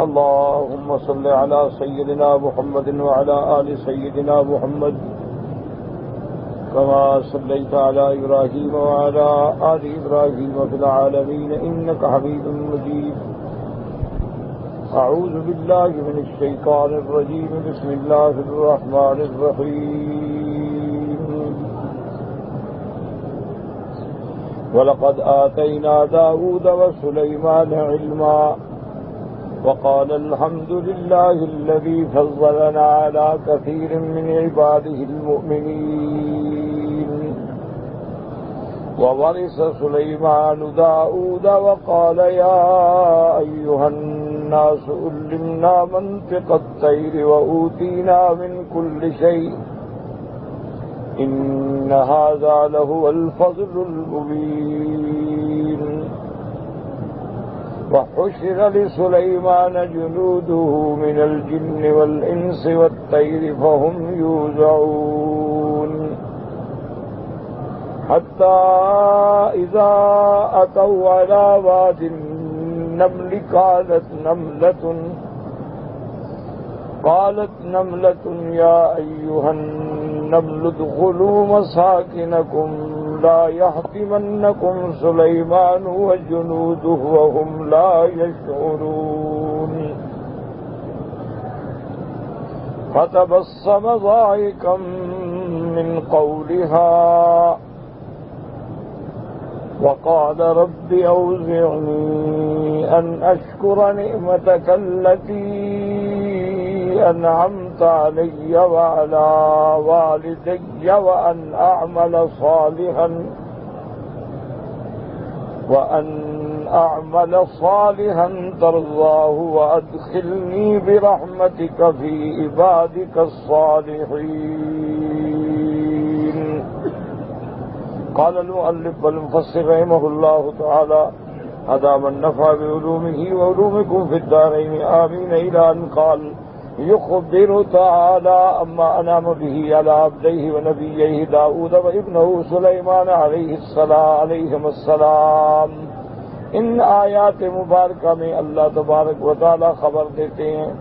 اللهم صل على سيدنا محمد وعلى آل سيدنا محمد كما صليت على إبراهيم وعلى آل إبراهيم في العالمين إنك حميد مجيد. أعوذ بالله من الشيطان الرجيم. بسم الله الرحمن الرحيم. ولقد آتينا داود وسليمان علما وقال الحمد لله الذي فضلنا على كثير من عباده المؤمنين. وورث سليمان داود وقال يا أيها الناس علمنا منطق الطير وأوتينا من كل شيء إن هذا لهو الفضل المبين. وحشر لسليمان جنوده من الجن والإنس والطير فهم يوزعون حتى إذا أتوا على واد النمل قالت نملة يا أيها النمل ادخلوا مساكنكم لا يحطمنكم سليمان وجنوده وهم لا يشعرون. فتبسم ضاحكا من قولها وقال رب أوزعني أن أشكر نعمتك التي أنعمت علي وعلى والدي وأن أعمل صالحا ترضاه وأدخلني برحمتك في عبادك الصالحين. قال المؤلف والمفسر رحمه الله تعالى أدام النفع بعلومه وعلومكم في الدارين آمين. إلى أن قال يخبر تعالى أما أنعم به على عبديه ونبيه داود وابنه سليمان علیہم السلام. ان آیات مبارکہ میں اللہ تبارک و تعالی خبر دیتے ہیں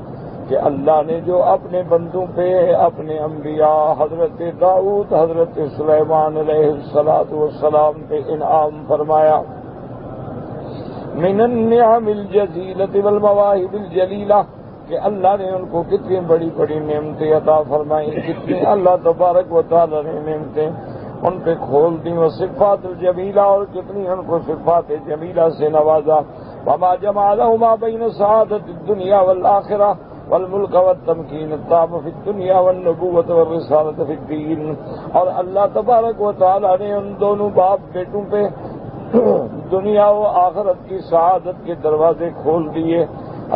کہ اللہ نے جو اپنے بندوں پہ اپنے انبیاء حضرت داؤد حضرت سلیمان علیہ السلام پہ انعام فرمایا من النعم الجزیلۃ والمواہب الجلیلہ کہ اللہ نے ان کو کتنی بڑی بڑی نعمتیں عطا فرمائیں، کتنی اللہ تبارک و تعالی نے نعمتیں ان پہ کھول دی. وہ صفات الجمیلہ اور کتنی ان کو صفات جمیلہ سے نوازا. وما جمع لهما بین سعادت الدنیا والآخرہ والملک والتمکین التام فی الدنیا والنبوۃ والرسالۃ فی الدین. اور اللہ تبارک و تعالی نے ان دونوں باپ بیٹوں پہ دنیا و آخرت کی سعادت کے دروازے کھول دیے.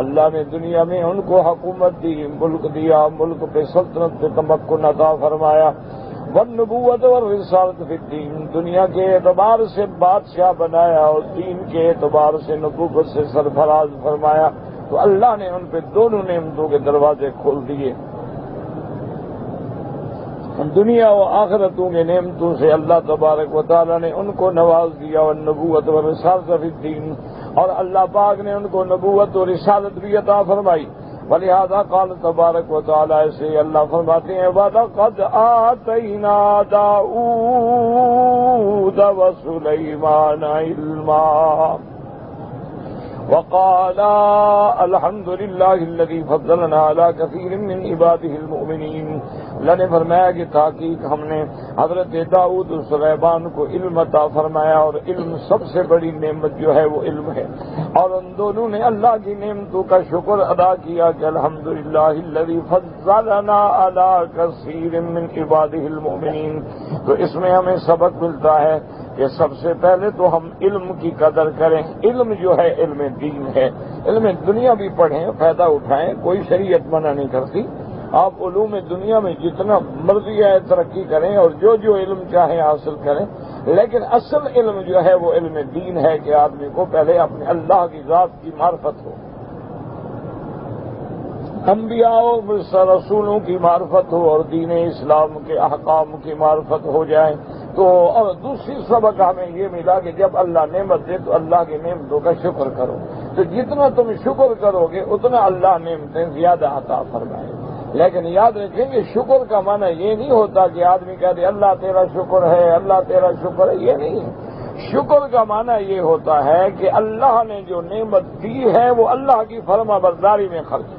اللہ نے دنیا میں ان کو حکومت دی، ملک دیا، ملک پہ سلطنت پہ تمکن عطا فرمایا. والنبوۃ والرسالۃ فی الدین، دنیا کے اعتبار سے بادشاہ بنایا اور دین کے اعتبار سے نبوت سے سرفراز فرمایا. تو اللہ نے ان پہ دونوں نعمتوں کے دروازے کھول دیے. دنیا و آخرتوں کے نعمتوں سے اللہ تبارک و تعالی نے ان کو نواز دیا. والنبوۃ والرسالۃ فی الدین، اور اللہ پاک نے ان کو نبوت اور رسالت بھی عطا فرمائی. ولہذا قال تبارک و تعالی سے اللہ فرماتے ہیں وَلَقَدْ آتَيْنَا دَاؤُودَ وَسُلَيْمَانَ عِلْمًا وقال الحمد لله الذي فضلنا على كثير من عباده المؤمنين. اللہ نے فرمایا کہ تحقیق ہم نے حضرت داؤد اور سلیمان کو علم عطا فرمایا، اور علم سب سے بڑی نعمت جو ہے وہ علم ہے. اور ان دونوں نے اللہ کی نعمتوں کا شکر ادا کیا کہ الحمد للہ الذي فضلنا على كثير من عباده المؤمنين. تو اس میں ہمیں سبق ملتا ہے کہ سب سے پہلے تو ہم علم کی قدر کریں. علم جو ہے علم دین ہے. علم دنیا بھی پڑھیں، فائدہ اٹھائیں، کوئی شریعت منع نہیں کرتی. آپ علوم دنیا میں جتنا مرضی ہے ترقی کریں اور جو علم چاہیں حاصل کریں، لیکن اصل علم جو ہے وہ علم دین ہے کہ آدمی کو پہلے اپنے اللہ کی ذات کی معرفت ہو، انبیاء و رسولوں کی معرفت ہو اور دین اسلام کے احکام کی معرفت ہو جائے. تو اور دوسری سبق ہمیں یہ ملا کہ جب اللہ نعمت دے تو اللہ کی نعمتوں کا شکر کرو. تو جتنا تم شکر کرو گے اتنا اللہ نعمتیں زیادہ عطا فرمائے. لیکن یاد رکھیں کہ شکر کا معنی یہ نہیں ہوتا کہ آدمی کہہ دے اللہ تیرا شکر ہے، اللہ تیرا شکر ہے، یہ نہیں ہے. شکر کا معنی یہ ہوتا ہے کہ اللہ نے جو نعمت دی ہے وہ اللہ کی فرما برداری میں خرچ.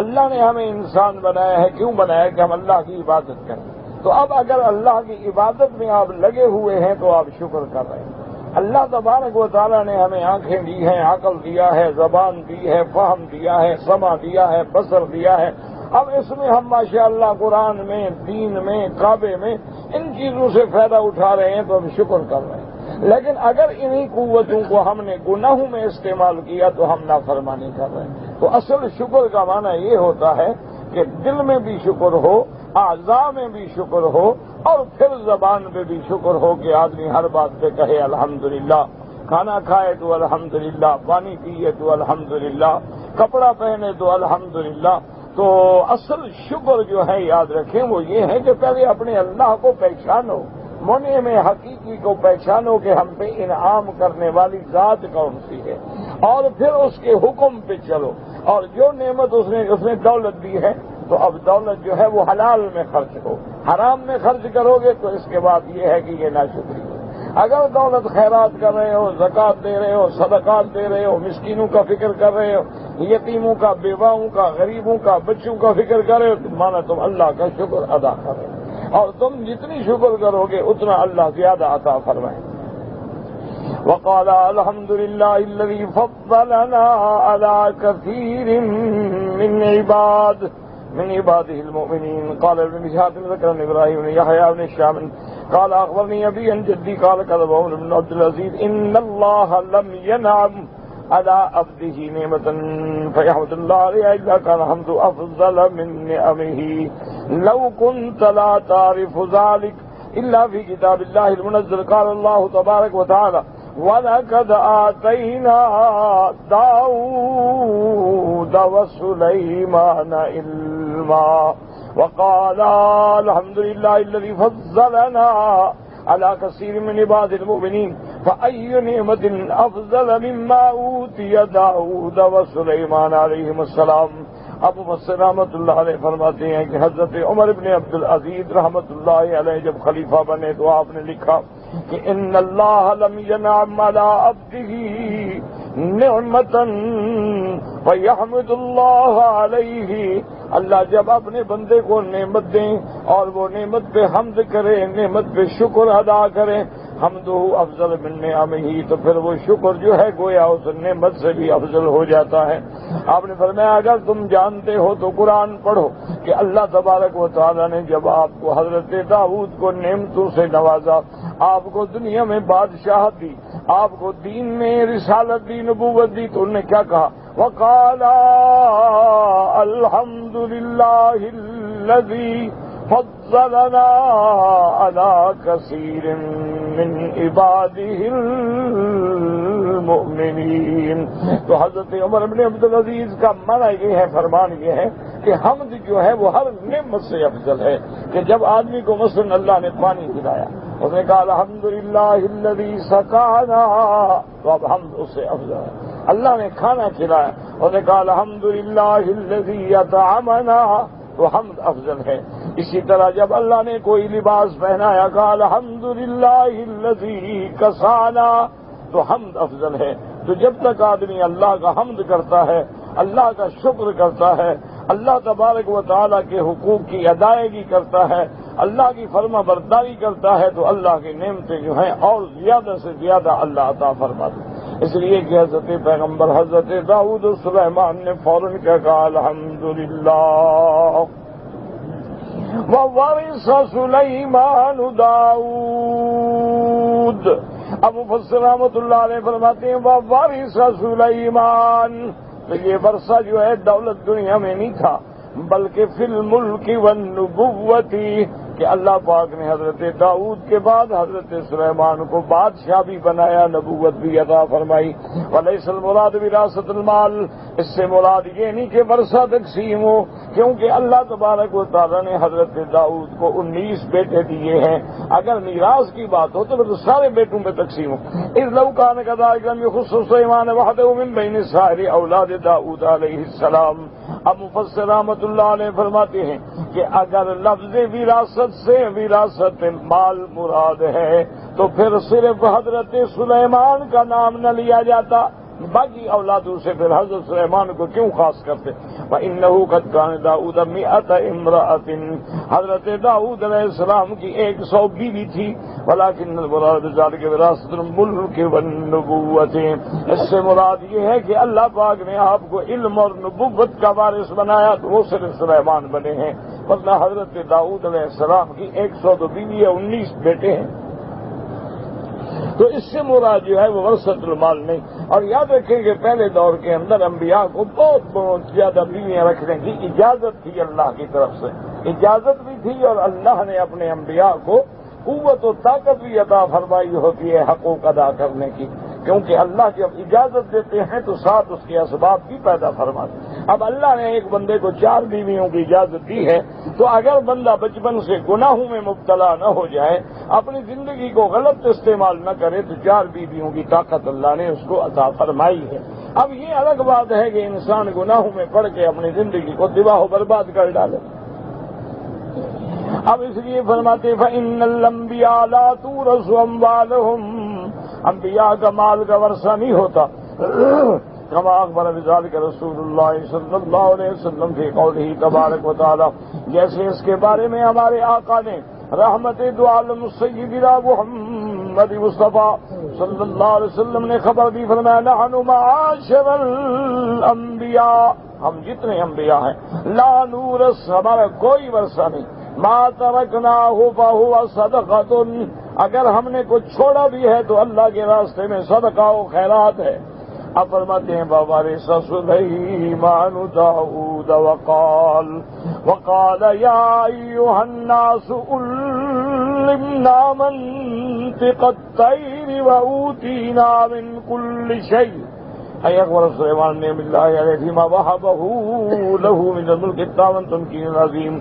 اللہ نے ہمیں انسان بنایا ہے، کیوں بنایا؟ کہ ہم اللہ کی عبادت کریں. تو اب اگر اللہ کی عبادت میں آپ لگے ہوئے ہیں تو آپ شکر کر رہے ہیں. اللہ تبارک و تعالیٰ نے ہمیں آنکھیں دی ہیں، عقل دیا ہے، زبان دی ہے، فہم دیا ہے، سمع دیا ہے، بصر دیا ہے. اب اس میں ہم ماشاءاللہ قرآن میں، دین میں، کعبے میں ان چیزوں سے فائدہ اٹھا رہے ہیں تو ہم شکر کر رہے ہیں. لیکن اگر انہی قوتوں کو ہم نے گناہوں میں استعمال کیا تو ہم نافرمانی کر رہے ہیں. تو اصل شکر کا معنی یہ ہوتا ہے کہ دل میں بھی شکر ہو، اعضاء میں بھی شکر ہو، اور پھر زبان پہ بھی شکر ہو کہ آدمی ہر بات پہ کہے الحمدللہ. کھانا کھائے تو الحمدللہ، پانی پیے تو الحمدللہ، کپڑا پہنے تو الحمدللہ. تو اصل شکر جو ہے یاد رکھیں وہ یہ ہے کہ پہلے اپنے اللہ کو پہچانو، منعم حقیقی کو پہچانو کہ ہم پہ انعام کرنے والی ذات کون سی ہے، اور پھر اس کے حکم پہ چلو. اور جو نعمت اس نے دولت دی ہے تو اب دولت جو ہے وہ حلال میں خرچ ہو. حرام میں خرچ کرو گے تو اس کے بعد یہ ہے کہ یہ ناشکری ہے. اگر دولت خیرات کر رہے ہو، زکوٰۃ دے رہے ہو، صدقات دے رہے ہو، مسکینوں کا فکر کر رہے ہو، یتیموں کا، بیواؤں کا، غریبوں کا، بچوں کا فکر کر رہے ہو تو مانا تم اللہ کا شکر ادا کر رہے ہو. اور تم جتنی شکر کرو گے اتنا اللہ زیادہ عطا فرمائے. وقال الحمد لله الذي فضلنا على كثير من عباده المؤمنين. قال ابن شهاب ذكر عن ابراهيم بن يحيى بن الشام قال اخبرني ابي عن جدي قال كذب عمر بن عبد العزيز ان الله لم ينعم على عبده نعمة فيحمد الله عليها الا كان حمد افضل من نعمه لو كنت لا تعرف ذلك الا في كتاب الله المنزل. قال الله تبارك وتعالى وَلَقَدْ آتَيْنَا دَاوُودَ وَسُلَيْمَانَ عِلْمًا وَقَالَ الْحَمْدُ لِلَّهِ الَّذِي فَضَّلَنَا عَلَى كَثِيرٍ مِّنْ عِبَادِهِ الْمُؤْمِنِينَ فَأَيُّ نِعْمَةٍ أَفْضَلَ مِمَّا أُوتِيَ دَاوُودَ وَسُلَيْمَانَ عَلَيْهِمُ السَّلَامُ. ابو بصر رحمۃ اللہ علیہ فرماتے ہیں کہ حضرت عمر بن عبد العزیز رحمۃ اللہ علیہ جب خلیفہ بنے تو آپ نے لکھا کہ ان اللہ لم ينعم على عبده نعمة فيحمد الله عليه. اللہ جب اپنے بندے کو نعمت دیں اور وہ نعمت پہ حمد کرے، نعمت پہ شکر ادا کرے، حمدہ افضل من نعمہ، تو پھر وہ شکر جو ہے گویا اس نعمت سے بھی افضل ہو جاتا ہے. آپ نے فرمایا اگر تم جانتے ہو تو قرآن پڑھو کہ اللہ تبارک و تعالیٰ نے جب آپ کو حضرت داؤد کو نعمتوں سے نوازا، آپ کو دنیا میں بادشاہت دی، آپ کو دین میں رسالت دی، نبوت دی، تو انہوں نے کیا کہا؟ وقال الحمد للہ الذی فضلنا على كثير من عباده المؤمنین. تو حضرت عمر بن عبد العزیز کا معنی یہ ہے، فرمان یہ ہے کہ حمد جو ہے وہ ہر نعمت سے افضل ہے. کہ جب آدمی کو مثلا اللہ نے پانی پلایا، اس نے کہا الحمدللہ الذی سقانا، تو اب حمد اس سے افضل ہے. اللہ نے کھانا کھلایا، اس نے کہا الحمدللہ الذی اطعمنا، تو حمد افضل ہے. اسی طرح جب اللہ نے کوئی لباس پہنایا، کہا الحمدللہ الذی کسانا، تو حمد افضل ہے. تو جب تک آدمی اللہ کا حمد کرتا ہے، اللہ کا شکر کرتا ہے، اللہ تبارک و تعالیٰ کے حقوق کی ادائیگی کرتا ہے، اللہ کی فرما برداری کرتا ہے، تو اللہ کی نعمتیں جو ہیں اور زیادہ سے زیادہ اللہ عطا فرماتا ہے. اس لیے کہ حضرت پیغمبر حضرت داؤد و سلیمان نے فوراً کیا کہا الحمدللہ. وَوَرِثَ سُلَيْمَانُ دَاؤُد. ابو بصر رحمۃ اللہ علیہ فرماتے ہیں وَوَرِثَ سُلَيْمَانُ، تو یہ ورثہ جو ہے دولت دنیا میں نہیں تھا، بلکہ فی الملک والنبوت، کہ اللہ پاک نے حضرت داؤد کے بعد حضرت سلیمان کو بادشاہ بھی بنایا، نبوت بھی عطا فرمائی۔ ولیس المراد وراثت المال، اس سے مراد یہ نہیں کہ ورثہ تقسیم ہو، کیونکہ اللہ تبارک و تعالیٰ نے حضرت داؤد کو 19 بیٹے دیے ہیں۔ اگر میراث کی بات ہو تو پھر سارے بیٹوں میں تقسیم ہو۔ اذ لو کان کذلک لم یخص سلیمان وحدہ من بین سائر اولاد داؤد علیہ السلام۔ اب مفسر رحمۃ اللہ علیہ فرماتے ہیں کہ اگر لفظ وراثت سے وراثت مال مراد ہے تو پھر صرف حضرت سلیمان کا نام نہ لیا جاتا، باقی اولادوں سے پھر حضرت سلیمان کو کیوں خاص کرتے؟ وَإِنَّهُ قَدْ كَانَ دَاؤُدَ مِئَةَ امْرَأَةٍ، حضرت داؤد علیہ السلام کی 100 بیوی تھی۔ وَلَكِنَّ الْمُرَادَ بِذَلِكَ وِرَاثَةُ الْمُلْكِ وَالنُّبُوَّةِ، اس سے مراد یہ ہے کہ اللہ پاک نے آپ کو علم اور نبوت کا وارث بنایا تو وہ صرف سلیمان بنے ہیں، ورنہ حضرت داؤد علیہ السلام کی 102 بیوی ہے، 19 بیٹے ہیں۔ تو اس سے مراد جو ہے وہ ورثۃ المال نہیں۔ اور یاد رکھیں کہ پہلے دور کے اندر انبیاء کو بہت زیادہ بیویاں رکھنے کی اجازت تھی، اللہ کی طرف سے اجازت بھی تھی، اور اللہ نے اپنے انبیاء کو قوت و طاقت بھی عطا فرمائی ہوتی ہے حقوق ادا کرنے کی، کیونکہ اللہ جب اجازت دیتے ہیں تو ساتھ اس کے اسباب بھی پیدا فرماتے ہیں۔ اب اللہ نے ایک بندے کو 4 بیویوں کی اجازت دی ہے، تو اگر بندہ بچپن سے گناہوں میں مبتلا نہ ہو جائے، اپنی زندگی کو غلط استعمال نہ کرے، تو 4 بیویوں کی طاقت اللہ نے اس کو عطا فرمائی ہے۔ اب یہ الگ بات ہے کہ انسان گناہوں میں پڑ کے اپنی زندگی کو تباہ و برباد کر ڈالے۔ اب اس لیے فرماتے فَإِنَّ الْأَنْبِيَاءَ لَا تُورَثُ أَمْوَالُهُمْ، انبیاء کا مال کا ورثہ نہیں ہوتا، کما اخبر بذلك رسول اللہ صلی اللہ علیہ وسلم فی قولہ تبارک و تعالی، جیسے اس کے بارے میں ہمارے آقا نے رحمت دو عالم سیدنا محمد مصطفیٰ صلی اللہ علیہ وسلم نے خبر دی، فرمایا نحن معاشر الانبیاء، ہم جتنے انبیاء ہیں، لا نورث، ہمارا کوئی ورثہ نہیں، ما ترکناہ فہو صدقۃ، اگر ہم نے کچھ چھوڑا بھی ہے تو اللہ کے راستے میں صدقہ و خیرات ہے۔ اب فرماتے ہیں وَوَرِثَ سُلَيْمَانُ دَاؤُودَ وقال یا ایھا الناس علمنا منطق الطیر وأوتینا من کل شیء اے اکبر سلیمان نعم اللہ علیہ فیما وہبہ لہ من الملک التام تمکین عظیم۔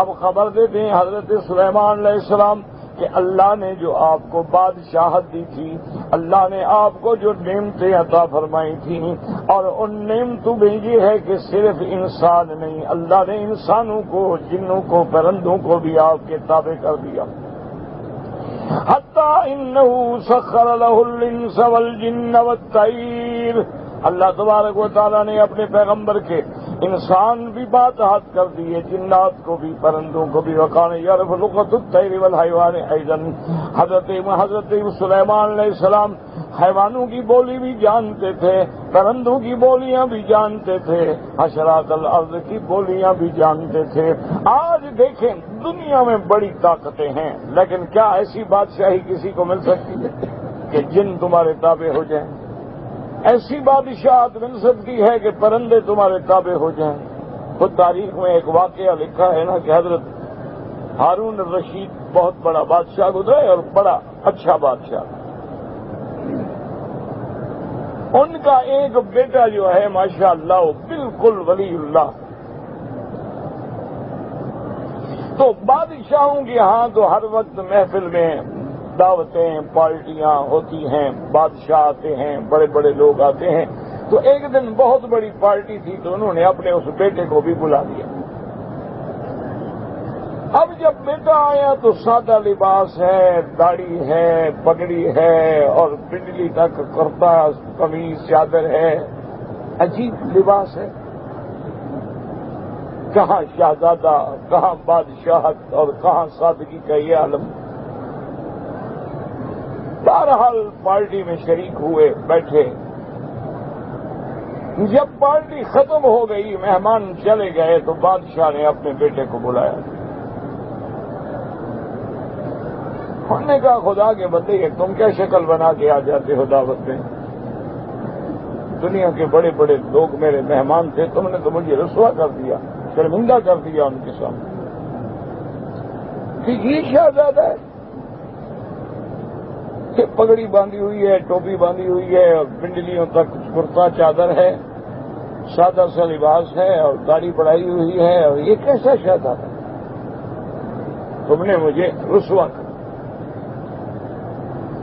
اب خبر دیتے ہیں حضرت سلیمان علیہ السلام کہ اللہ نے جو آپ کو بادشاہت دی تھی، اللہ نے آپ کو جو نعمتیں عطا فرمائی تھیں، اور ان نعمتوں میں یہ ہے کہ صرف انسان نہیں، اللہ نے انسانوں کو، جنوں کو، پرندوں کو بھی آپ کے تابع کر دیا۔ حتی انہ سخر لہ الانس والجن والطیر، اللہ تبارک و تعالیٰ نے اپنے پیغمبر کے انسان بھی باتحت کر دیے، جنات کو بھی، پرندوں کو بھی۔ وکان یعرف لغۃ الطیر والحیوان ایضا، حضرت سلیمان علیہ السلام حیوانوں کی بولی بھی جانتے تھے، پرندوں کی بولیاں بھی جانتے تھے، حشرات الارض کی بولیاں بھی جانتے تھے۔ آج دیکھیں دنیا میں بڑی طاقتیں ہیں، لیکن کیا ایسی بادشاہی کسی کو مل سکتی ہے کہ جن تمہارے تابع ہو جائیں؟ ایسی بادشاہت مل سکتی ہے کہ پرندے تمہارے تابع ہو جائیں؟ خود تاریخ میں ایک واقعہ لکھا ہے نا کہ حضرت ہارون الرشید بہت بڑا بادشاہ گزرے اور بڑا اچھا بادشاہ، ان کا ایک بیٹا جو ہے ماشاءاللہ وہ بالکل ولی اللہ۔ تو بادشاہوں کے ہاں تو ہر وقت محفل میں دعوتیں، پارٹیاں ہوتی ہیں، بادشاہ آتے ہیں، بڑے بڑے لوگ آتے ہیں۔ تو ایک دن بہت بڑی پارٹی تھی تو انہوں نے اپنے اس بیٹے کو بھی بلا لیا۔ اب جب بیٹا آیا تو سادہ لباس ہے، داڑھی ہے، پگڑی ہے، اور پنڈلی تک کرتا، قمیص، چادر ہے، عجیب لباس ہے۔ کہاں شہزادہ، کہاں بادشاہت، اور کہاں سادگی کا یہ عالم۔ بہرحال پارٹی میں شریک ہوئے، بیٹھے۔ جب پارٹی ختم ہو گئی، مہمان چلے گئے تو بادشاہ نے اپنے بیٹے کو بلایا۔ انہوں نے کہا خدا کے بندے تم کیا شکل بنا کے آ جاتے ہو دعوت میں؟ دنیا کے بڑے بڑے لوگ میرے مہمان تھے، تم نے تو مجھے رسوا کر دیا، شرمندہ کر دیا ان کے سامنے۔ کہ یہ شہزادہ ہے کہ پگڑی باندھی ہوئی ہے، ٹوپی باندھی ہوئی ہے اور پنڈلیوں تک کرتا چادر ہے، سادہ سا لباس ہے اور داڑھی بڑھائی ہوئی ہے، اور یہ کیسا شہزادہ ہے؟ تم نے مجھے رسوا کر۔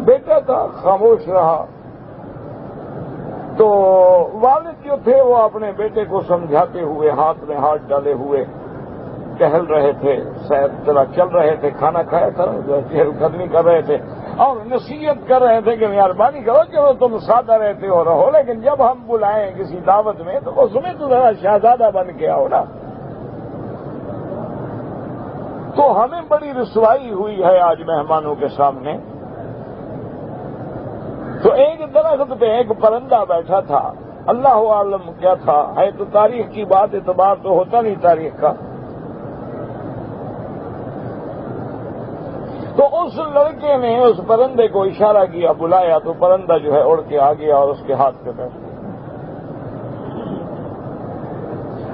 بیٹا تھا، خاموش رہا۔ تو والد جو تھے وہ اپنے بیٹے کو سمجھاتے ہوئے، ہاتھ میں ہاتھ ڈالے ہوئے ٹہل رہے تھے، سیر طرح چل رہے تھے، کھانا کھایا تھا، چہل قدمی کر رہے تھے اور نصیحت کر رہے تھے کہ مہربانی کرو، چلو تم سادہ رہتے ہو رہو، لیکن جب ہم بلائیں کسی دعوت میں تو اس میں تو ذرا شہزادہ بن کے آؤ نا۔ تو ہمیں بڑی رسوائی ہوئی ہے آج مہمانوں کے سامنے۔ تو ایک درخت پہ ایک پرندہ بیٹھا تھا، اللہ عالم کیا تھا، ہے تو تاریخ کی بات، اعتبار تو ہوتا نہیں تاریخ کا۔ تو اس لڑکے نے اس پرندے کو اشارہ کیا، بلایا، تو پرندہ جو ہے اڑ کے آ گیا اور اس کے ہاتھ پہ بیٹھ گیا۔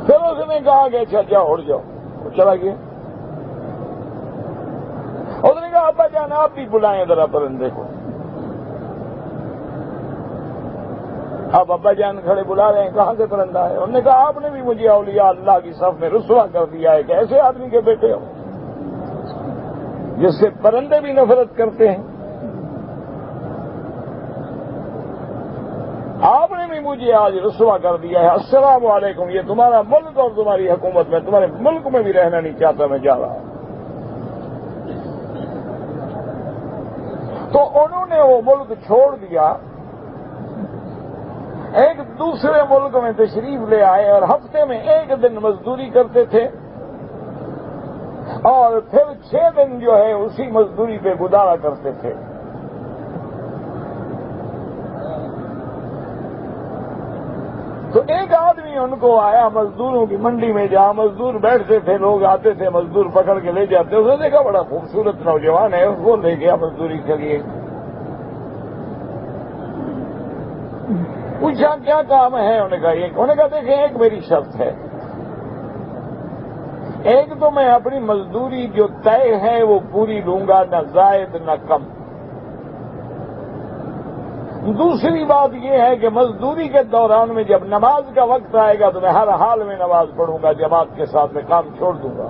پھر اس نے کہا کہ اچھا جاؤ، اڑ جاؤ، وہ چلا گیا۔ اس نے کہا ابا جان آپ بھی بلائیں ذرا پرندے کو۔ اب ابا جان کھڑے بلا رہے ہیں، کہاں سے پرندہ ہے؟ انہوں نے کہا آپ نے بھی مجھے اولیاء اللہ کی صف میں رسوا کر دیا ہے کہ ایسے آدمی کے بیٹے ہو جس سے پرندے بھی نفرت کرتے ہیں۔ آپ نے بھی مجھے آج رسوا کر دیا ہے، السلام علیکم، یہ تمہارا ملک اور تمہاری حکومت، میں تمہارے ملک میں بھی رہنا نہیں چاہتا، میں جا رہا ہوں۔ تو انہوں نے وہ ملک چھوڑ دیا، ایک دوسرے ملک میں تشریف لے آئے اور ہفتے میں ایک دن مزدوری کرتے تھے اور پھر 6 دن جو ہے اسی مزدوری پہ گزارا کرتے تھے۔ تو ایک آدمی ان کو آیا مزدوروں کی منڈی میں، جہاں مزدور بیٹھتے تھے، لوگ آتے تھے مزدور پکڑ کے لے جاتے، اس نے دیکھا بڑا خوبصورت نوجوان ہے، وہ لے گیا مزدوری کے لیے۔ پوچھا کیا کام ہے؟ انہوں نے کہا دیکھیں ایک میری شرط ہے، ایک تو میں اپنی مزدوری جو طے ہے وہ پوری لوں گا، نہ زائد نہ کم۔ دوسری بات یہ ہے کہ مزدوری کے دوران میں جب نماز کا وقت آئے گا تو میں ہر حال میں نماز پڑھوں گا، جماعت کے ساتھ میں کام چھوڑ دوں گا،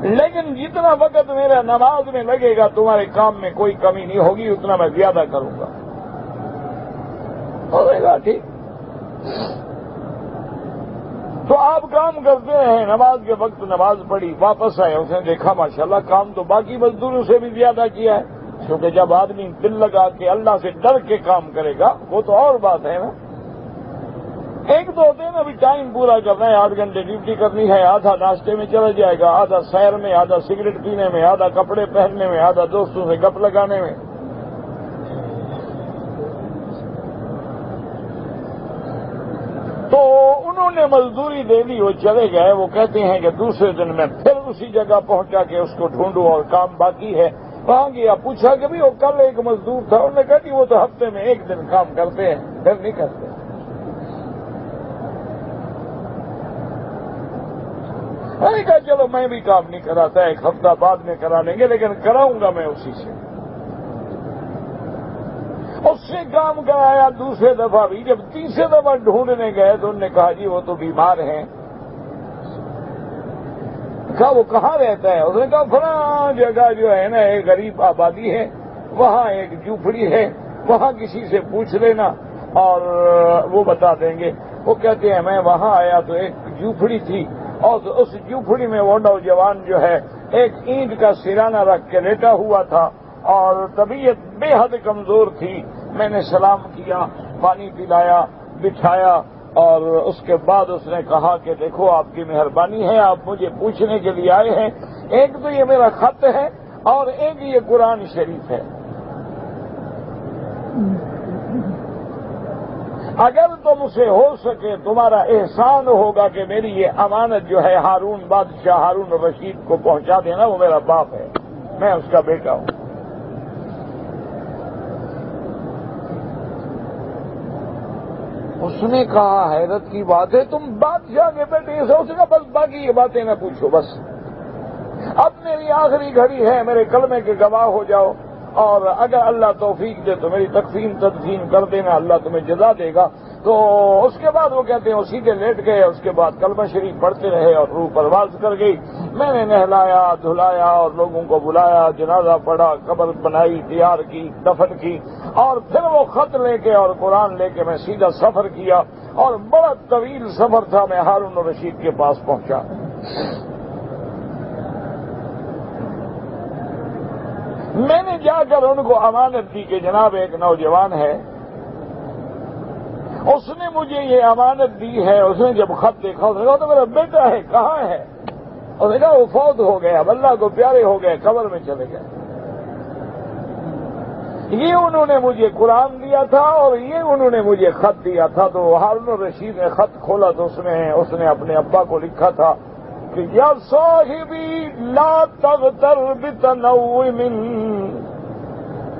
لیکن جتنا وقت میرا نماز میں لگے گا تمہارے کام میں کوئی کمی نہیں ہوگی، اتنا میں زیادہ کروں گا۔ ہوئے گا ٹھیک۔ تو آپ کام کرتے ہیں، نماز کے وقت نماز پڑھی، واپس آئے، اس نے دیکھا ماشاءاللہ کام تو باقی مزدوروں سے بھی زیادہ کیا ہے، کیونکہ جب آدمی دل لگا کے اللہ سے ڈر کے کام کرے گا وہ تو اور بات ہے نا۔ ایک تو ہوتے ہیں نا ابھی ٹائم پورا کرنا ہے، 8 گھنٹے ڈیوٹی کرنی ہے، آدھا ناشتے میں چلا جائے گا، آدھا سیر میں، آدھا سگریٹ پینے میں، آدھا کپڑے پہننے میں، آدھا دوستوں سے گپ لگانے میں۔ تو انہوں نے مزدوری دے دی، وہ چلے گئے۔ وہ کہتے ہیں کہ دوسرے دن میں پھر اسی جگہ پہنچا کے اس کو ڈھونڈوں اور کام باقی ہے، وہاں گیا، پوچھا کہ بھی وہ کل ایک مزدور تھا، انہوں نے کہا کہ وہ تو ہفتے میں ایک دن کام کرتے ہیں، پھر نہیں کرتے۔ میں نے کہا چلو میں بھی کام نہیں کراتا، ایک ہفتہ بعد میں کرا لیں گے، لیکن کراؤں گا میں اسی سے۔ اس سے کام کرایا دوسرے دفعہ بھی، جب تیسرے دفعہ ڈھونڈنے گئے تو انہوں نے کہا جی وہ تو بیمار ہیں۔ کہا وہ کہاں رہتا ہے؟ اس نے کہا فلاں جگہ جو ہے نا ایک غریب آبادی ہے، وہاں ایک جھوپڑی ہے، وہاں کسی سے پوچھ لینا اور وہ بتا دیں گے۔ وہ کہتے ہیں میں وہاں آیا تو ایک جھوپڑی تھی اور اس جھوپڑی میں وہ نوجوان جو ہے ایک اینٹ کا سرانہ رکھ کے لیٹا ہوا تھا اور طبیعت بے حد کمزور تھی۔ میں نے سلام کیا، پانی پلایا، بٹھایا اور اس کے بعد اس نے کہا کہ دیکھو آپ کی مہربانی ہے، آپ مجھے پوچھنے کے لیے آئے ہیں، ایک تو یہ میرا خط ہے اور ایک یہ قرآن شریف ہے، اگر تم سے ہو سکے تمہارا احسان ہوگا کہ میری یہ امانت جو ہے ہارون بادشاہ ہارون رشید کو پہنچا دینا، وہ میرا باپ ہے، میں اس کا بیٹا ہوں۔ اس نے کہا حیرت کی بات ہے تم بادشاہ کے بیٹے سے، اس نے کہا بس باقی یہ باتیں نہ پوچھو، بس اب میری آخری گھڑی ہے، میرے کلمے کے گواہ ہو جاؤ، اور اگر اللہ توفیق دے تو میری تدفین کر دینا، اللہ تمہیں جزا دے گا۔ تو اس کے بعد وہ کہتے ہیں وہ سیدھے لیٹ گئے، اس کے بعد کلمہ شریف پڑھتے رہے اور روح پرواز کر گئی۔ میں نے نہلایا دھلایا اور لوگوں کو بلایا، جنازہ پڑھا، قبر بنائی، تیار کی، دفن کی، اور پھر وہ خط لے کے اور قرآن لے کے میں سیدھا سفر کیا، اور بڑا طویل سفر تھا، میں ہارون الرشید کے پاس پہنچا۔ میں نے جا کر ان کو امانت دی کہ جناب ایک نوجوان ہے، اس نے مجھے یہ امانت دی ہے، اس نے جب خط دیکھا اس نے کہا تو میرا بیٹا ہے، کہاں ہے؟ اس نے کہا وہ فوت ہو گیا، اب اللہ کو پیارے ہو گئے، قبر میں چلے گئے۔ یہ انہوں نے مجھے قرآن دیا تھا اور یہ انہوں نے مجھے خط دیا تھا۔ تو ہارون الرشید نے خط کھولا تو اس نے اپنے ابا کو لکھا تھا کہ یا صاحبی لا تغتر بتنوم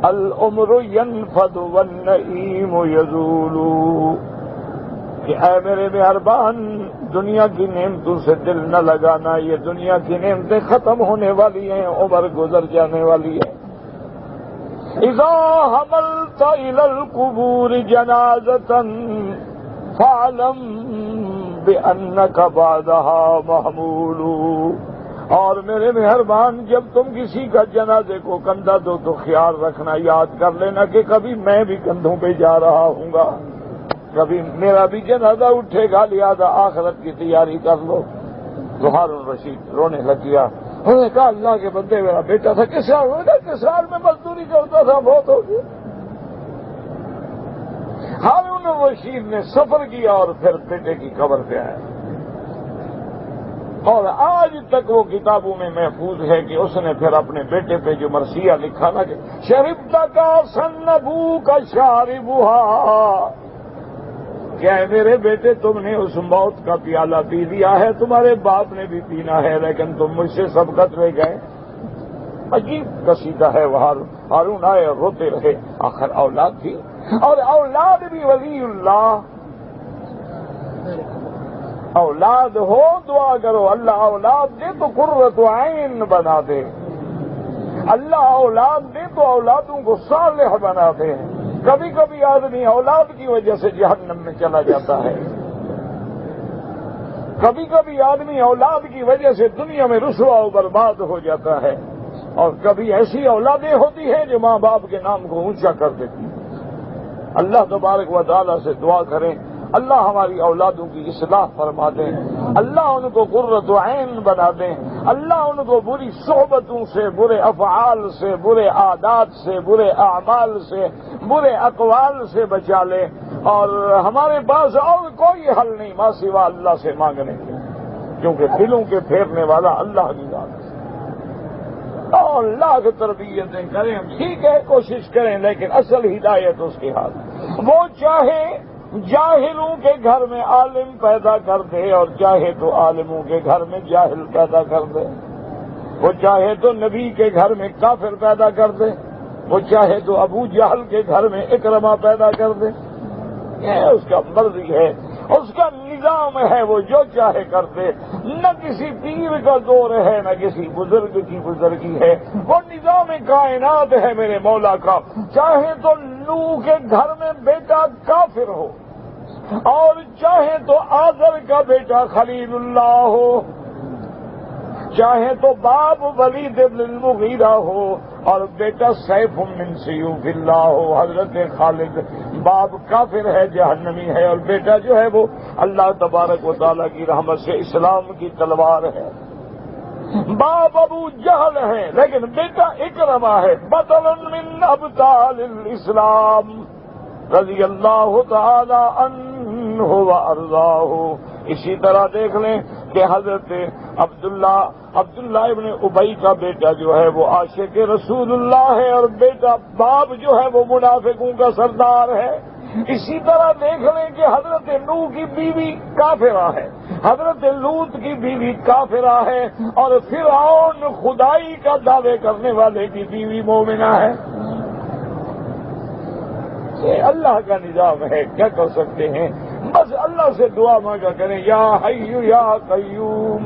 العمر ينفد والنعیم یزول، کہ اے میرے مہربان دنیا کی نعمتوں سے دل نہ لگانا، یہ دنیا کی نعمتیں ختم ہونے والی ہیں، عمر گزر جانے والی ہے۔ اذا حملت الى القبور جنازة فاعلم بأنك بعدها محمول، اور میرے مہربان جب تم کسی کا جنازے کو کندھا دو تو خیال رکھنا، یاد کر لینا کہ کبھی میں بھی کندھوں پہ جا رہا ہوں گا، کبھی میرا بھی جنازہ اٹھے گا، لہذا آخرت کی تیاری کر لو۔ تو ہارون رشید رونے لگ گیا، انہوں نے کہا اللہ کے بندے میرا بیٹا تھا، کس سال میں مزدوری کرتا تھا، بہت ہو گیا۔ ہارون رشید نے سفر کیا اور پھر بیٹے کی قبر پہ آیا، اور آج تک وہ کتابوں میں محفوظ ہے کہ اس نے پھر اپنے بیٹے پہ جو مرثیہ لکھا نا کہ شربت کا سنبو کا شاربھا، کیا ہے میرے بیٹے تم نے اس موت کا پیالہ پی لیا ہے، تمہارے باپ نے بھی پینا ہے لیکن تم مجھ سے سبقت لے گئے۔ عجیب قصیدہ ہے وہ، ہارون آئے اور روتے رہے، آخر اولاد تھی، اور اولاد بھی ولی اللہ، اولاد ہو دعا کرو اللہ اولاد دے تو قرۃ عین بنا دے، اللہ اولاد دے تو اولادوں کو صالح بنا دے۔ کبھی کبھی آدمی اولاد کی وجہ سے جہنم میں چلا جاتا ہے، کبھی کبھی آدمی اولاد کی وجہ سے دنیا میں رسوا و برباد ہو جاتا ہے، اور کبھی ایسی اولادیں ہوتی ہیں جو ماں باپ کے نام کو اونچا کر دیتی ہیں۔ اللہ تبارک و تعالیٰ سے دعا کریں اللہ ہماری اولادوں کی اصلاح فرما دیں، اللہ ان کو قرۃ عین بنا دیں، اللہ ان کو بری صحبتوں سے، برے افعال سے، برے عادات سے، برے اعمال سے، برے اقوال سے بچا لے، اور ہمارے پاس اور کوئی حل نہیں ماں سوا اللہ سے مانگنے کے، کیونکہ دلوں کے پھیرنے والا اللہ کی ذات ہے۔ اور لاکھ تربیتیں کریں ٹھیک ہے، کوشش کریں، لیکن اصل ہدایت اس کے ہاتھ، وہ چاہے جاہلوں کے گھر میں عالم پیدا کر دے اور چاہے تو عالموں کے گھر میں جاہل پیدا کر دے، وہ چاہے تو نبی کے گھر میں کافر پیدا کر دے، وہ چاہے تو ابو جہل کے گھر میں اکرما پیدا کر دے، یہ اس کا مرضی ہے، اس کا نظام ہے، وہ جو چاہے کر دے، نہ کسی پیر کا زور ہے نہ کسی بزرگ کی بزرگی ہے، وہ نظام کائنات ہے میرے مولا کا۔ چاہے تو نوح کے گھر میں بیٹا کافر ہو اور چاہے تو آزر کا بیٹا خلیل اللہ ہو، چاہے تو باپ ولید بن المغیرہ ہو اور بیٹا سیف من سیوف اللہ ہو، حضرت خالد باپ کافر ہے جہنمی ہے اور بیٹا جو ہے وہ اللہ تبارک و تعالیٰ کی رحمت سے اسلام کی تلوار ہے، باپ ابو جہل ہے لیکن بیٹا اکرما ہے، بطل من ابطال الاسلام رضی اللہ تعالی عنہ وارضاہ۔ اسی طرح دیکھ لیں کہ حضرت عبداللہ ابن ابی کا بیٹا جو ہے وہ عاشق رسول اللہ ہے اور بیٹا باپ جو ہے وہ منافقوں کا سردار ہے۔ اسی طرح دیکھ لیں کہ حضرت نوح کی بیوی کافرہ ہے، حضرت لوط کی بیوی کافرہ ہے، اور فرعون خدائی کا دعوے کرنے والے کی بیوی مومنہ ہے۔ یہ اللہ کا نظام ہے، کیا کر سکتے ہیں۔ بس اللہ سے دعا مانگا کریں، یا حی یا قیوم،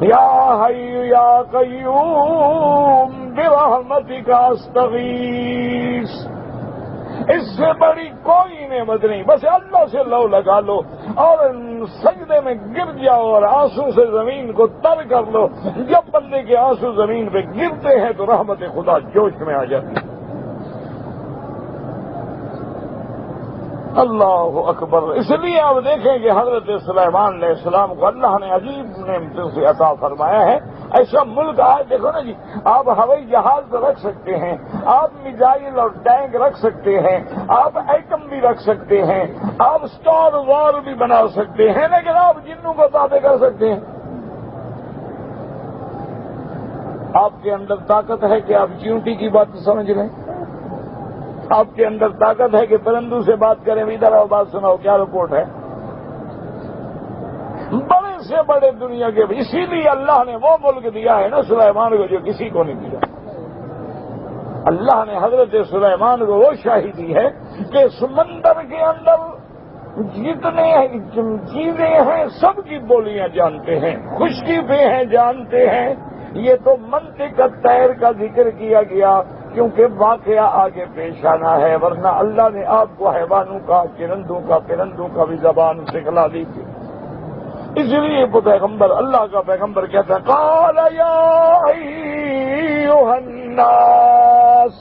یا حی یا قیوم برحمتک استغیث۔ اس سے بڑی کوئی نعمت نہیں، بس اللہ سے لو لگا لو اور سجدے میں گر جاؤ اور آنسو سے زمین کو تر کر لو۔ جب بندے کے آنسو زمین پہ گرتے ہیں تو رحمت خدا جوش میں آ جاتی ہے۔ اللہ اکبر۔ اس لیے آپ دیکھیں کہ حضرت سلیمان علیہ السلام کو اللہ نے عجیب نعمتوں سے عطا فرمایا ہے۔ ایسا ملک آج دیکھو نا جی، آپ ہوائی جہاز رکھ سکتے ہیں، آپ میزائل اور ٹینک رکھ سکتے ہیں، آپ ایٹم بھی رکھ سکتے ہیں، آپ اسٹار وار بھی بنا سکتے ہیں، لیکن آپ جنوں کو باتیں کر سکتے ہیں؟ آپ کے اندر طاقت ہے کہ آپ چیونٹی کی بات سمجھ لیں؟ آپ کے اندر طاقت ہے کہ پرندوں سے بات کریں، ادھر آؤ بات سناؤ، کیا رپورٹ ہے؟ بڑے سے بڑے دنیا کے، اسی لیے اللہ نے وہ ملک دیا ہے نا سلیمان کو جو کسی کو نہیں دیا۔ اللہ نے حضرت سلیمان کو وہ شاہی دی ہے کہ سمندر کے اندر جتنے چیزیں ہیں سب کی بولیاں جانتے ہیں، خشکی پہ ہیں جانتے ہیں۔ یہ تو منطق الطیر کا ذکر کیا گیا کیونکہ واقعہ آگے پیش آنا ہے، ورنہ اللہ نے آپ کو حیوانوں کا، پرندوں کا بھی زبان سکھلا دی تھی۔ اس لیے پیغمبر، اللہ کا پیغمبر کہتا ہے قال یا ایھا الناس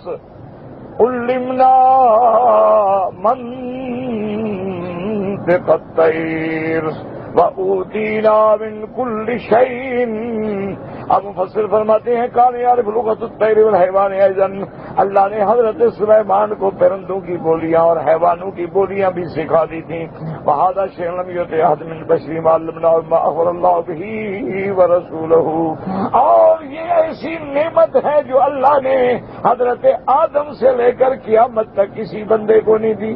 علمنا منطق الطیر وَأُوتِينَا مِن كُلِّ شَيْءٍ۔ اب مفسر فرماتے ہیں کان یعرف لغۃ الطیر والحیوان ایضا، اللہ نے حضرت سلیمان کو پرندوں کی بولیاں اور حیوانوں کی بولیاں بھی سکھا دی تھیں۔ وَهَذَا شَيْءٌ لَمْ يُؤْتِ أَحَدًا مِّن الْبَشَرِ مَا عَلَّمْنَاهُ مَا أَخْبَرَ اللَّهُ بِهِ وَرَسُولُهُ۔ اور یہ ایسی نعمت ہے جو اللہ نے حضرت آدم سے لے کر قیامت تک کسی بندے کو نہیں دی،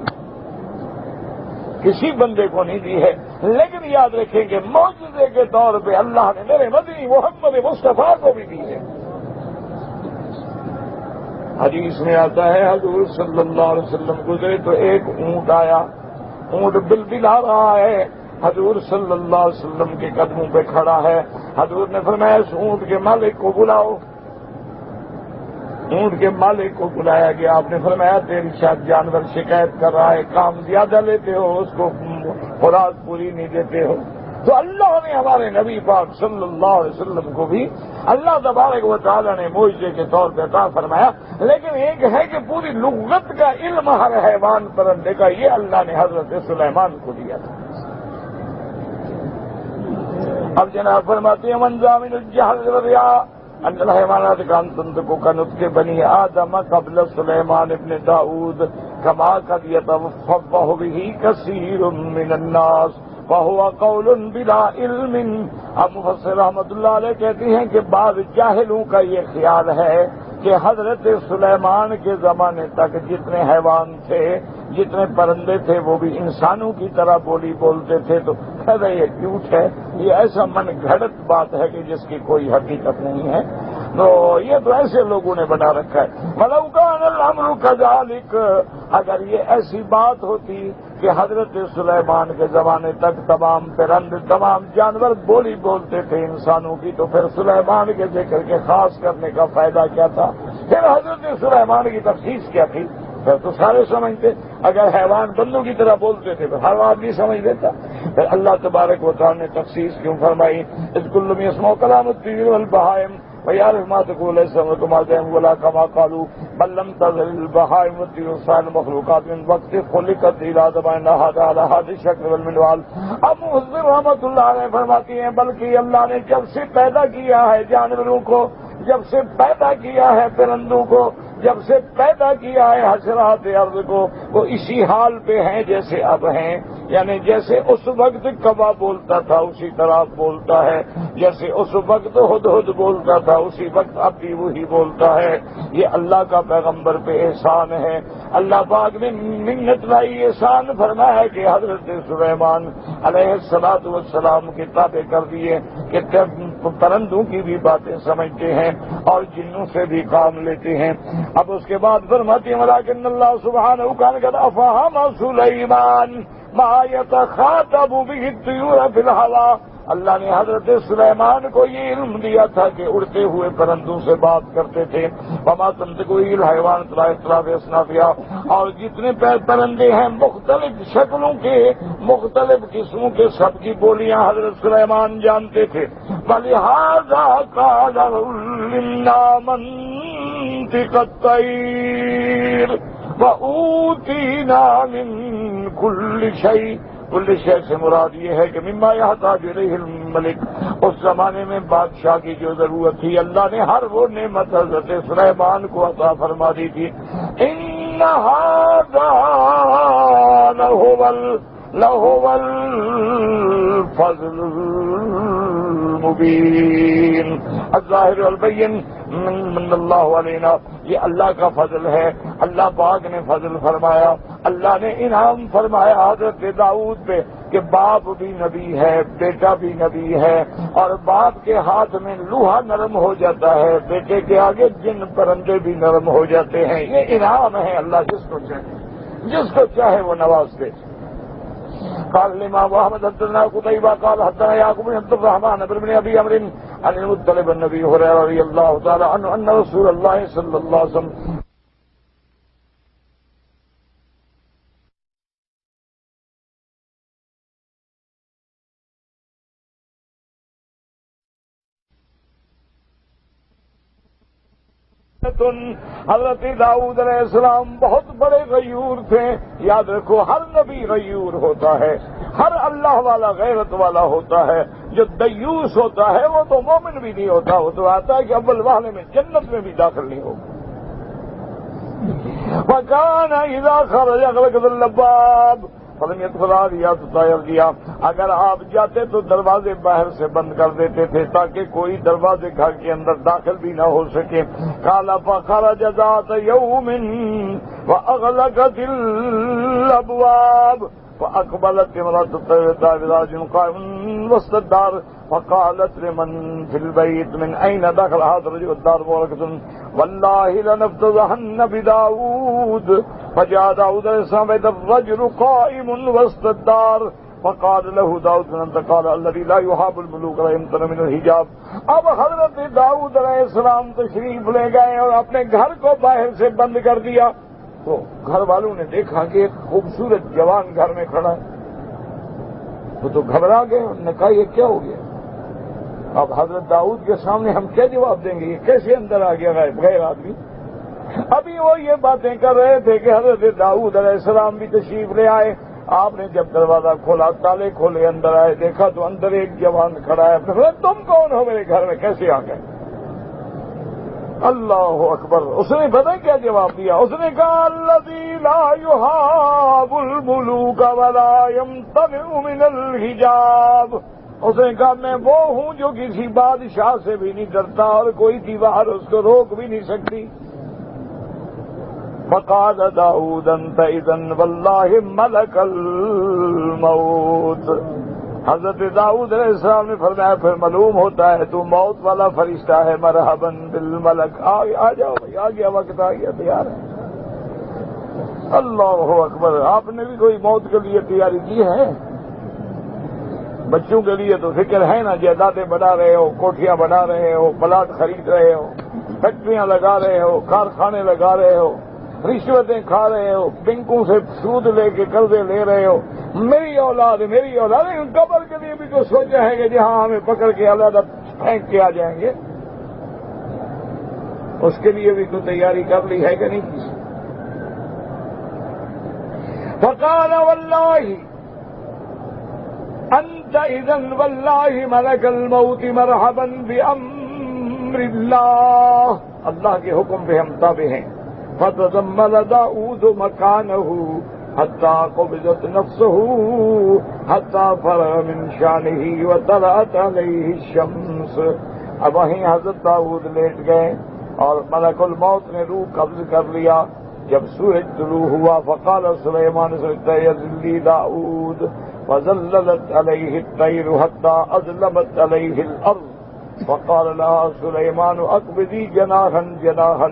کسی بندے کو نہیں دی ہے۔ لیکن یاد رکھیں کہ معجزے کے طور پہ اللہ نے میرے مدنی محمد مصطفیٰ کو بھی دی ہے۔ حدیث میں آتا ہے حضور صلی اللہ علیہ وسلم گزرے تو ایک اونٹ آیا، اونٹ بلبلا رہا ہے، حضور صلی اللہ علیہ وسلم کے قدموں پہ کھڑا ہے۔ حضور نے فرمایا اس اونٹ کے مالک کو بلاؤ۔ اونٹ کے مالک کو بلایا گیا، آپ نے فرمایا تیری شاید جانور شکایت کر رہا ہے، کام زیادہ لیتے ہو، اس کو خوراک پوری نہیں دیتے ہو۔ تو اللہ نے ہمارے نبی پاک صلی اللہ علیہ وسلم کو بھی اللہ تبارک و تعالیٰ نے معجزے کے طور پہ عطا فرمایا، لیکن ایک ہے کہ پوری لغت کا علم ہر حیوان پرندے کا، یہ اللہ نے حضرت سلیمان کو دیا تھا۔ اب جناب فرماتے ہیں من ضامن الجهل والرياء ان الحيوانات كانت تنطق كنطق بني آدم قبل سليمان ابن داود كما قد يتفوه به كثير من الناس وهو قول بلا علم۔ اب مفسر رحمۃ اللہ علیہ کہتے ہیں کہ بعض جاہلوں کا یہ خیال ہے کہ حضرت سلیمان کے زمانے تک جتنے حیوان تھے، جتنے پرندے تھے، وہ بھی انسانوں کی طرح بولی بولتے تھے، تو کہتے یہ جھوٹ ہے، یہ ایسا من گھڑت بات ہے کہ جس کی کوئی حقیقت نہیں ہے۔ تو یہ تو ایسے لوگوں نے بنا رکھا ہے۔ وَلَوْ كَانَ الْأَمْرُ كَذَلِكَ، اگر یہ ایسی بات ہوتی کہ حضرت سلیمان کے زمانے تک تمام پرندے، تمام جانور بولی بولتے تھے انسانوں کی، تو پھر سلیمان کے ذکر کے خاص کرنے کا فائدہ کیا تھا؟ پھر حضرت سلیمان کی تفصیل کیا تھی؟ پھر تو سارے سمجھتے، اگر حیوان بندوں کی طرح بولتے تھے تو ہر آدمی سمجھ لیتا۔ پھر اللہ تبارک و تعالیٰ نے تفصیل کیوں فرمائی؟ اذ کل یسمع کلام الطیر والبہائم ویعرف ما تقول السماء ما ذم ولا كما قالوا بل لم تزل البهائم والطير والسائر المخلوقات من وقت خلقت الى زمان هذا على هذا الشكل والمنوال۔ اب حضرت رحمۃ اللہ علیہ فرماتی ہیں بلکہ اللہ نے جب سے پیدا کیا ہے جانوروں کو، جب سے پیدا کیا ہے پرندوں کو، جب سے پیدا کیا ہے حشرات ارض کو، وہ اسی حال پہ ہیں جیسے اب ہیں، یعنی جیسے اس وقت کوا بولتا تھا اسی طرح بولتا ہے، جیسے اس وقت ہدہد بولتا تھا اسی وقت اب بھی وہی بولتا ہے۔ یہ اللہ کا پیغمبر پہ احسان ہے۔ اللہ پاک نے منت لائی، احسان فرمایا ہے کہ حضرت سلیمان علیہ السلام کے تابع کر دیے کہ پرندوں کی بھی باتیں سمجھتے ہیں اور جنوں سے بھی کام لیتے ہیں۔ اب اس کے بعد فرماتے ہیں ولیکن اللہ سبحانہ کان قد افہم سلیمان ما يتخاطب به الطيور في الهواء. اللہ نے حضرت سلیمان کو یہ علم دیا تھا کہ اڑتے ہوئے پرندوں سے بات کرتے تھے. وما تنطق به الحيوان لا اختلاف اصنافها. اور جتنے پرندے ہیں مختلف شکلوں کے مختلف قسموں کے سب کی بولیاں حضرت سلیمان جانتے تھے. فلهذا قال علمنا منطق الطير وأوتينا من كل شيء. کل شے سے مراد یہ ہے کہ مما یحتاج الیہ الملک. اس زمانے میں بادشاہ کی جو ضرورت تھی اللہ نے ہر وہ نعمت حضرت سلیمان کو عطا فرما دی تھی. ان ھذا لہو الفضل المبین. الظاہر والبین من اللہ علینا. یہ اللہ کا فضل ہے. اللہ پاک نے فضل فرمایا. اللہ نے انعام فرمایا حضرت داؤد پہ کہ باپ بھی نبی ہے بیٹا بھی نبی ہے. اور باپ کے ہاتھ میں لوہا نرم ہو جاتا ہے بیٹے کے آگے جن پرندے بھی نرم ہو جاتے ہیں. یہ انعام ہے اللہ جس کو چاہے وہ نواز دے. قال الإمام أحمد حدثنا قتيبة قال حدثنا يعقوب بن عبد الرحمن بن أبي عمرو عن المطلب بن أبي هريرة رضي الله تعالى عنه أن رسول الله صلى الله عليه وسلم حضرت داؤد علیہ السلام بہت بڑے غیور تھے. یاد رکھو ہر نبی غیور ہوتا ہے. ہر اللہ والا غیرت والا ہوتا ہے. جو دیوس ہوتا ہے وہ تو مومن بھی نہیں ہوتا. وہ تو آتا ہے کہ اول واہلے میں جنت میں بھی داخل نہیں ہوگا. وَكَانَ إِذَا خَرَجَ أَغْلَقَ الْأَبْوَابَ فلم يدخل دیا تو طائر کیا. اگر آپ جاتے تو دروازے باہر سے بند کر دیتے تھے تاکہ کوئی دروازے گھر کے اندر داخل بھی نہ ہو سکے. قال فخرج ذات يوم واغلقت الابواب فاقبلت امرأة براجل قائم وسط الدار فقالت لمن في البيت من اين دخل هذا الرجل الدار مباركة والله لنفتضحن بداود. فجاء داود علیہ السلام فإذا الرجل قائم وسط الدار فقال له داود انت قال الذي لا يهاب الملوك لا يمتن من الحجاب. اب حضرت داؤد علیہ السلام تشریف لے گئے اور اپنے گھر کو باہر سے بند کر دیا. تو گھر والوں نے دیکھا کہ ایک خوبصورت جوان گھر میں کھڑا ہے. وہ تو گھبرا گئے. انہوں نے کہا یہ کیا ہو گیا؟ اب حضرت داؤد کے سامنے ہم کیا جواب دیں گے؟ یہ کیسے اندر آ گیا غیر آدمی؟ ابھی وہ یہ باتیں کر رہے تھے کہ حضرت داؤد علیہ السلام بھی تشریف لے آئے. آپ نے جب دروازہ کھولا تالے کھولے اندر آئے دیکھا تو اندر ایک جوان کھڑا ہے. تم کون ہو میرے گھر میں کیسے آ گئے؟ اللہ اکبر. اس نے پتہ کیا جواب دیا؟ اس نے کہا الذی لا یہاب الملوک ولا یمتنع من الحجاب. اس نے کہا میں وہ ہوں جو کسی بادشاہ سے بھی نہیں ڈرتا اور کوئی دیوار اس کو روک بھی نہیں سکتی. فقال داؤد انت اذن واللہ ملک الموت. حضرت داؤد علیہ السلام نے فرمایا پھر معلوم ہوتا ہے تو موت والا فرشتہ ہے. مرحبا بالملک. آ جاؤ بھائی آ گیا وقت آ گیا تیار ہے. اللہ اکبر. آپ نے بھی کوئی موت کے لیے تیاری کی ہے؟ بچوں کے لیے تو فکر ہے نا. جائیدادیں بنا رہے ہو کوٹھیاں بنا رہے ہو پلاٹ خرید رہے ہو فیکٹریاں لگا رہے ہو کارخانے لگا رہے ہو رشوتیں کھا رہے ہو بینکوں سے سود لے کے قرضے لے رہے ہو. میری اولاد قبر کے لیے بھی تو سوچا ہے کہ جہاں ہمیں پکڑ کے علیحدہ پھینک کے آ جائیں گے. اس کے لیے بھی تو تیاری کر لی ہے کہ نہیں کی؟ فقال واللہ انت اذن واللہ ملک الموت مرحبا بامر اللہ. اللہ کے حکم پہ ہم تابع ہیں. فتزمل داؤد مکانه حتى قبضت نفسه حتى فرغ من شانه وطلعت عليه الشمس. اب وہیں حضرت داؤد لیٹ گئے اور ملک الموت نے روح قبض کر لیا. جب سورج طلوع ہوا فقال سلیمان سجدہ داؤد فظللت عليه الطير حتى أظلمت عليه الأرض فقال لها سليمان أقبضي جناحا جناحا.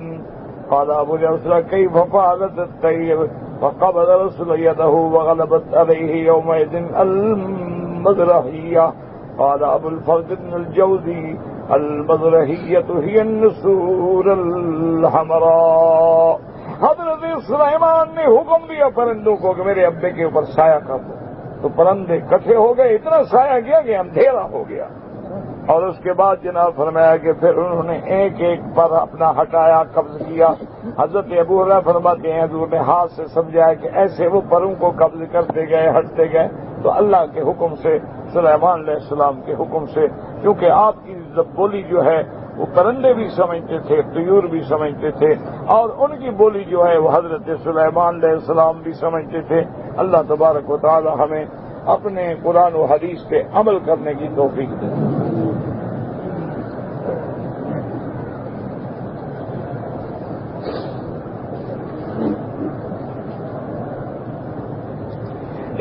قال ابو جعفر كيف فعلت الطير فقبض الرسول يده وغلبت عليه يومئذ المزرحية. قال ابو الفرد بن الجوزي المزرحية هي النسور الحمراء. حضرت سلیمان نے حکم دیا پرندوں کو کہ میرے ابے کے اوپر سایہ کر دو، تو پرندے اکٹھے ہو گئے، اتنا سایہ گیا کہ اندھیرا ہو گیا. اور اس کے بعد جناب فرمایا کہ پھر انہوں نے ایک ایک پر اپنا ہٹایا، قبض کیا. حضرت ابو ہریرہ فرماتے ہیں حضور نے ہاتھ سے سمجھایا کہ ایسے وہ پروں کو قبض کرتے گئے، ہٹتے گئے. تو اللہ کے حکم سے، سلیمان علیہ السلام کے حکم سے، کیونکہ آپ کی بولی جو ہے وہ پرندے بھی سمجھتے تھے، طیور بھی سمجھتے تھے، اور ان کی بولی جو ہے وہ حضرت سلیمان علیہ السلام بھی سمجھتے تھے. اللہ تبارک و تعالی ہمیں اپنے قرآن و حدیث پہ عمل کرنے کی توفیق دے.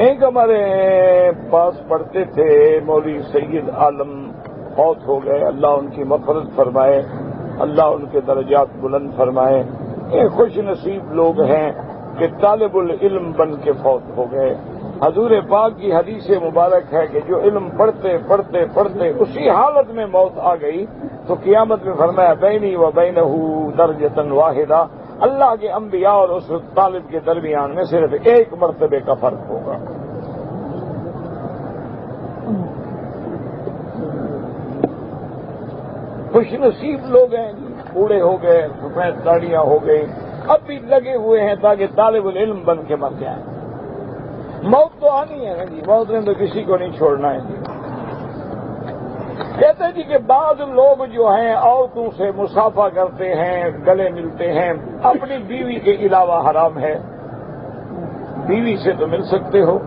ایک ہمارے پاس پڑھتے تھے مولوی سید عالم، فوت ہو گئے، اللہ ان کی مغفرت فرمائے، اللہ ان کے درجات بلند فرمائے. یہ خوش نصیب لوگ ہیں کہ طالب العلم بن کے فوت ہو گئے. حضور پاک کی حدیث مبارک ہے کہ جو علم پڑھتے پڑھتے پڑھتے اسی حالت میں موت آ گئی تو قیامت میں فرمایا بینی و بینہ درجۃ واحدہ، اللہ کے انبیاء اور اس طالب کے درمیان میں صرف ایک مرتبے کا فرق ہوگا. خوش نصیب لوگ ہیں، بوڑھے ہو گئے، سفید داڑیاں ہو گئی، اب بھی لگے ہوئے ہیں تاکہ طالب العلم بن کے مر جائیں. موت تو آنی ہے نا جی، موت نے تو کسی کو نہیں چھوڑنا ہے جی. کہتے جی کہ بعض لوگ جو ہیں عورتوں سے مصافحہ کرتے ہیں، گلے ملتے ہیں، اپنی بیوی کے علاوہ حرام ہے. بیوی سے تو مل سکتے ہو.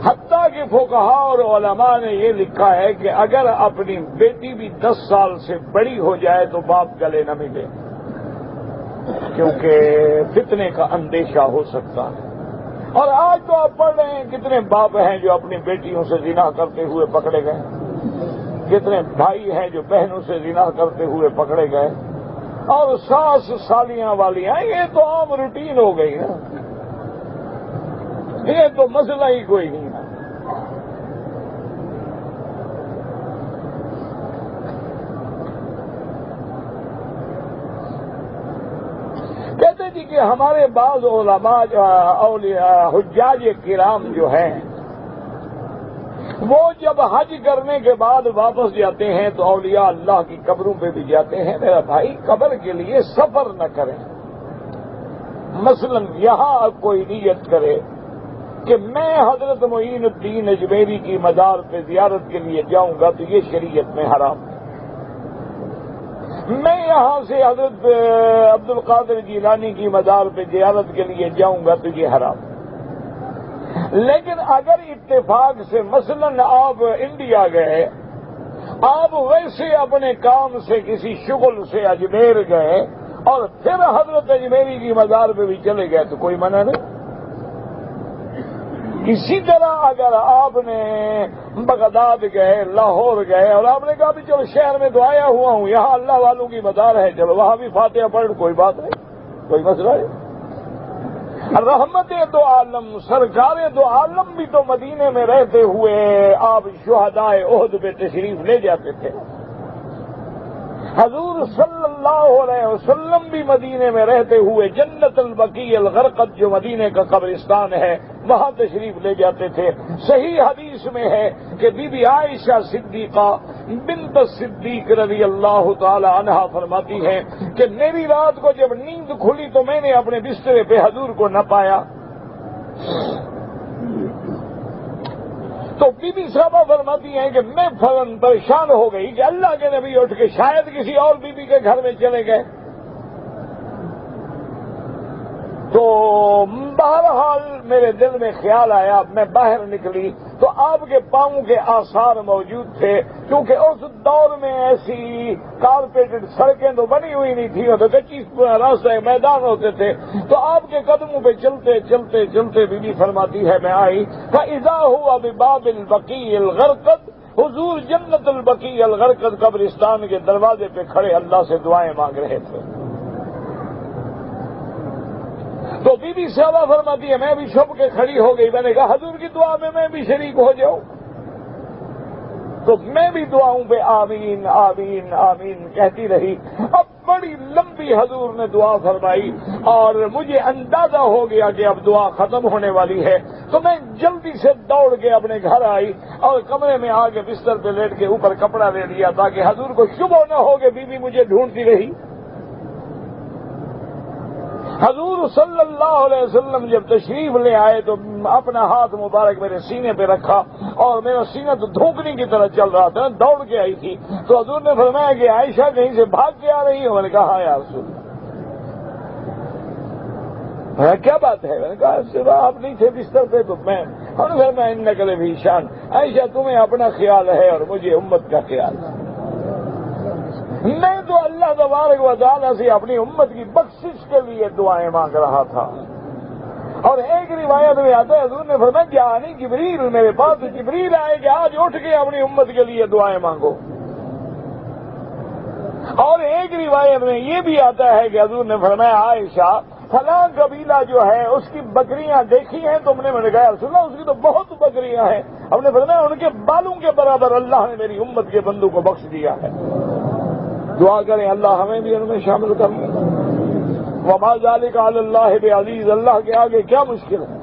حتیٰ کہ فقہا اور علماء نے یہ لکھا ہے کہ اگر اپنی بیٹی بھی 10 سال سے بڑی ہو جائے تو باپ گلے نہ ملے، کیونکہ فتنے کا اندیشہ ہو سکتا ہے. اور آج تو آپ پڑھ رہے ہیں کتنے باپ ہیں جو اپنی بیٹیوں سے زنا کرتے ہوئے پکڑے گئے، کتنے بھائی ہیں جو بہنوں سے زنا کرتے ہوئے پکڑے گئے، اور ساس سالیاں والیاں، یہ تو عام روٹین ہو گئی نا، یہ تو مسئلہ ہی کوئی نہیں ہے. کہتے جی کہ ہمارے بعض علماء اولیاء حجاج کرام جو ہیں وہ جب حج کرنے کے بعد واپس جاتے ہیں تو اولیاء اللہ کی قبروں پہ بھی جاتے ہیں. میرا بھائی قبر کے لیے سفر نہ کریں. مثلا یہاں کوئی نیت کرے کہ میں حضرت معین الدین اجمیری کی مزار پہ زیارت کے لیے جاؤں گا تو یہ شریعت میں حرام ہے. میں یہاں سے حضرت عبد القادر جیلانی کی مزار پہ زیارت کے لیے جاؤں گا تو یہ حرام ہے. لیکن اگر اتفاق سے مثلا آپ انڈیا گئے، آپ ویسے اپنے کام سے کسی شغل سے اجمیر گئے اور پھر حضرت اجمیری کی مزار پہ بھی چلے گئے تو کوئی منع نہیں. اسی طرح اگر آپ نے بغداد گئے، لاہور گئے اور آپ نے کہا بھی چلو شہر میں تو آیا ہوا ہوں، یہاں اللہ والوں کی مزار ہے، چلو وہاں بھی فاتحہ پڑھ، کوئی بات نہیں، کوئی مسئلہ نہیں. رحمت دو عالم، سرکار دو عالم بھی تو مدینے میں رہتے ہوئے آپ شہدائے احد پہ تشریف لے جاتے تھے. حضور صلی اللہ علیہ وسلم بھی مدینے میں رہتے ہوئے جنت البقیع الغرقد جو مدینے کا قبرستان ہے وہاں تشریف لے جاتے تھے. صحیح حدیث میں ہے کہ بی بی عائشہ صدیقہ بنت صدیق رضی اللہ تعالی عنہا فرماتی ہیں کہ میری رات کو جب نیند کھلی تو میں نے اپنے بسترے پہ حضور کو نہ پایا. تو بی بی صاحبہ فرماتی ہیں کہ میں فوراً پریشان ہو گئی کہ اللہ کے نبی اٹھ کے شاید کسی اور بی بی کے گھر میں چلے گئے. تو بہرحال میرے دل میں خیال آیا، میں باہر نکلی تو آپ کے پاؤں کے آثار موجود تھے. کیونکہ اس دور میں ایسی کارپیٹڈ سڑکیں تو بنی ہوئی نہیں تھی، تو کچی راستہ میدان ہوتے تھے. تو آپ کے قدموں پہ چلتے چلتے چلتے بی بی فرماتی ہے میں آئی فَإِذَا هُوَ بِبَابِ الْبَقِيعِ الْغَرْقَدِ، حضور جنت البقیع الغرقد قبرستان کے دروازے پہ کھڑے اللہ سے دعائیں مانگ رہے تھے. تو بی بی صاحبہ فرماتی ہے میں بھی چھپ کے کھڑی ہو گئی، میں نے کہا حضور کی دعا میں بھی شریک ہو جاؤں، تو میں بھی دعاؤں پہ آمین آمین آمین کہتی رہی۔ اب بڑی لمبی حضور نے دعا فرمائی اور مجھے اندازہ ہو گیا کہ اب دعا ختم ہونے والی ہے، تو میں جلدی سے دوڑ کے اپنے گھر آئی اور کمرے میں آ کے بستر پہ لیٹ کے اوپر کپڑا لے لیا تاکہ حضور کو شبہ نہ ہو کہ بی بی مجھے ڈھونڈتی رہی۔ حضور صلی اللہ علیہ وسلم جب تشریف لے آئے تو اپنا ہاتھ مبارک میرے سینے پہ رکھا اور میرا سینہ تو دھوکنے کی طرح چل رہا تھا، دوڑ کے آئی تھی، تو حضور نے فرمایا کہ عائشہ کہیں سے بھاگ کے آ رہی ہے؟ میں نے کہا ہاں یا رسول اللہ۔ کیا بات ہے؟ میں نے کہا صبح آپ نہیں تھے بستر پہ تو میں ان نقل بھی شان عائشہ تمہیں اپنا خیال ہے اور مجھے امت کا خیال ہے، میں تو اللہ تبارک و تعالیٰ سے اپنی امت کی بخشش کے لیے دعائیں مانگ رہا تھا۔ اور ایک روایت میں آتا ہے حضور نے فرمایا جانی جبریل میرے پاس جبریل آئے کہ آج اٹھ کے اپنی امت کے لیے دعائیں مانگو۔ اور ایک روایت میں یہ بھی آتا ہے کہ حضور نے فرمایا عائشہ فلاں قبیلہ جو ہے اس کی بکریاں دیکھی ہیں تم نے؟ میں نے کہا رسول اللہ اس کی تو بہت بکریاں ہیں۔ ہم نے فرمایا ان کے بالوں کے برابر اللہ نے میری امت کے بندوں کو بخش دیا ہے۔ دعا کریں اللہ ہمیں بھی ان میں شامل کر لیں۔ وما ذلک علی اللہ بعزیز، اللہ کے آگے کیا مشکل ہے؟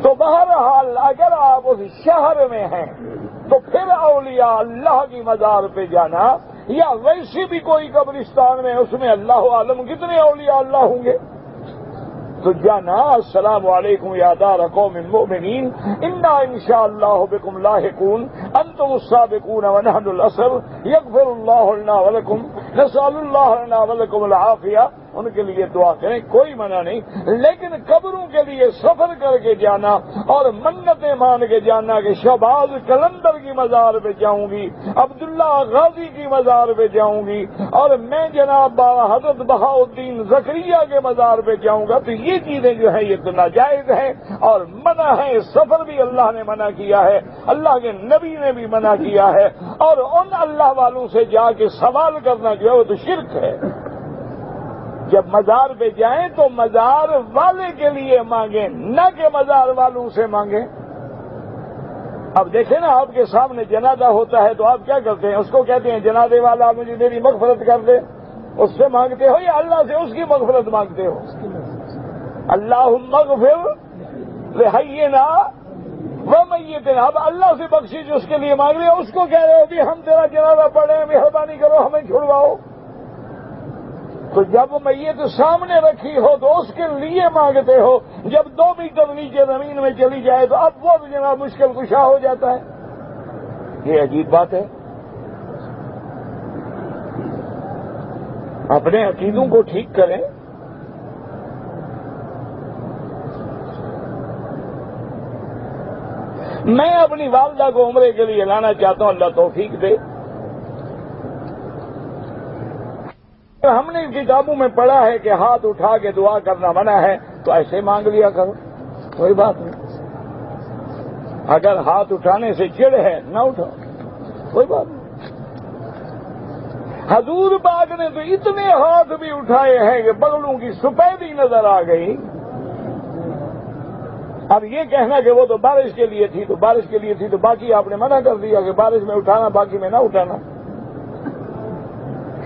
تو بہرحال اگر آپ اس شہر میں ہیں تو پھر اولیاء اللہ کی مزار پہ جانا یا ویسے بھی کوئی قبرستان میں اس میں اللہ عالم کتنے اولیاء اللہ ہوں گے تو جانا السلام علیکم یا دار قوم مؤمنین انا انشاءاللہ بکم لاحقون انتم السابقون ونحن الاصل یغفر اللہ لنا ولکم نسأل اللہ لنا ولکم العافیہ۔ ان کے لیے دعا کریں، کوئی منع نہیں، لیکن قبروں کے لیے سفر کر کے جانا اور منتیں مان کے جانا کہ شہباز کلندر کی مزار پہ جاؤں گی، عبداللہ غازی کی مزار پہ جاؤں گی اور میں جناب حضرت بہاؤالدین زکریا کے مزار پہ جاؤں گا، تو یہ چیزیں جو ہیں یہ تو ناجائز ہیں اور منع ہے۔ سفر بھی اللہ نے منع کیا ہے، اللہ کے نبی نے بھی منع کیا ہے، اور ان اللہ والوں سے جا کے سوال کرنا جو ہے وہ تو شرک ہے۔ جب مزار پہ جائیں تو مزار والے کے لیے مانگیں، نہ کہ مزار والوں سے مانگیں۔ اب دیکھیں نا آپ کے سامنے جنازہ ہوتا ہے تو آپ کیا کرتے ہیں؟ اس کو کہتے ہیں جنازے والا مجھے میری مغفرت کر دے، اس سے مانگتے ہو یا اللہ سے اس کی مغفرت مانگتے ہو؟ اللہم اغفر لحینا ومیتنا، اب اللہ سے بخشش اس کے لیے مانگ رہے ہو، اس کو کہہ رہے ہو کہ ہم تیرا جنازہ پڑھ رہے ہیں مہربانی کرو ہمیں چھڑواؤ۔ تو جب میت سامنے رکھی ہو تو اس کے لیے مانگتے ہو، جب 2 میٹر نیچے زمین میں چلی جائے تو اب وہ جناب مشکل کشا ہو جاتا ہے۔ یہ عجیب بات ہے۔ اپنے عقیدوں کو ٹھیک کریں۔ میں اپنی والدہ کو عمرے کے لیے لانا چاہتا ہوں، اللہ توفیق دے۔ ہم نے کتابوں میں پڑھا ہے کہ ہاتھ اٹھا کے دعا کرنا منع ہے، تو ایسے مانگ لیا کرو، کوئی بات نہیں۔ اگر ہاتھ اٹھانے سے چڑ ہے نہ اٹھاؤ، کوئی بات نہیں۔ حضور پاک نے تو اتنے ہاتھ بھی اٹھائے ہیں کہ بغلوں کی سفیدی نظر آ گئی۔ اب یہ کہنا کہ وہ تو بارش کے لیے تھی، تو بارش کے لیے تھی تو باقی آپ نے منع کر دیا کہ بارش میں اٹھانا باقی میں نہ اٹھانا۔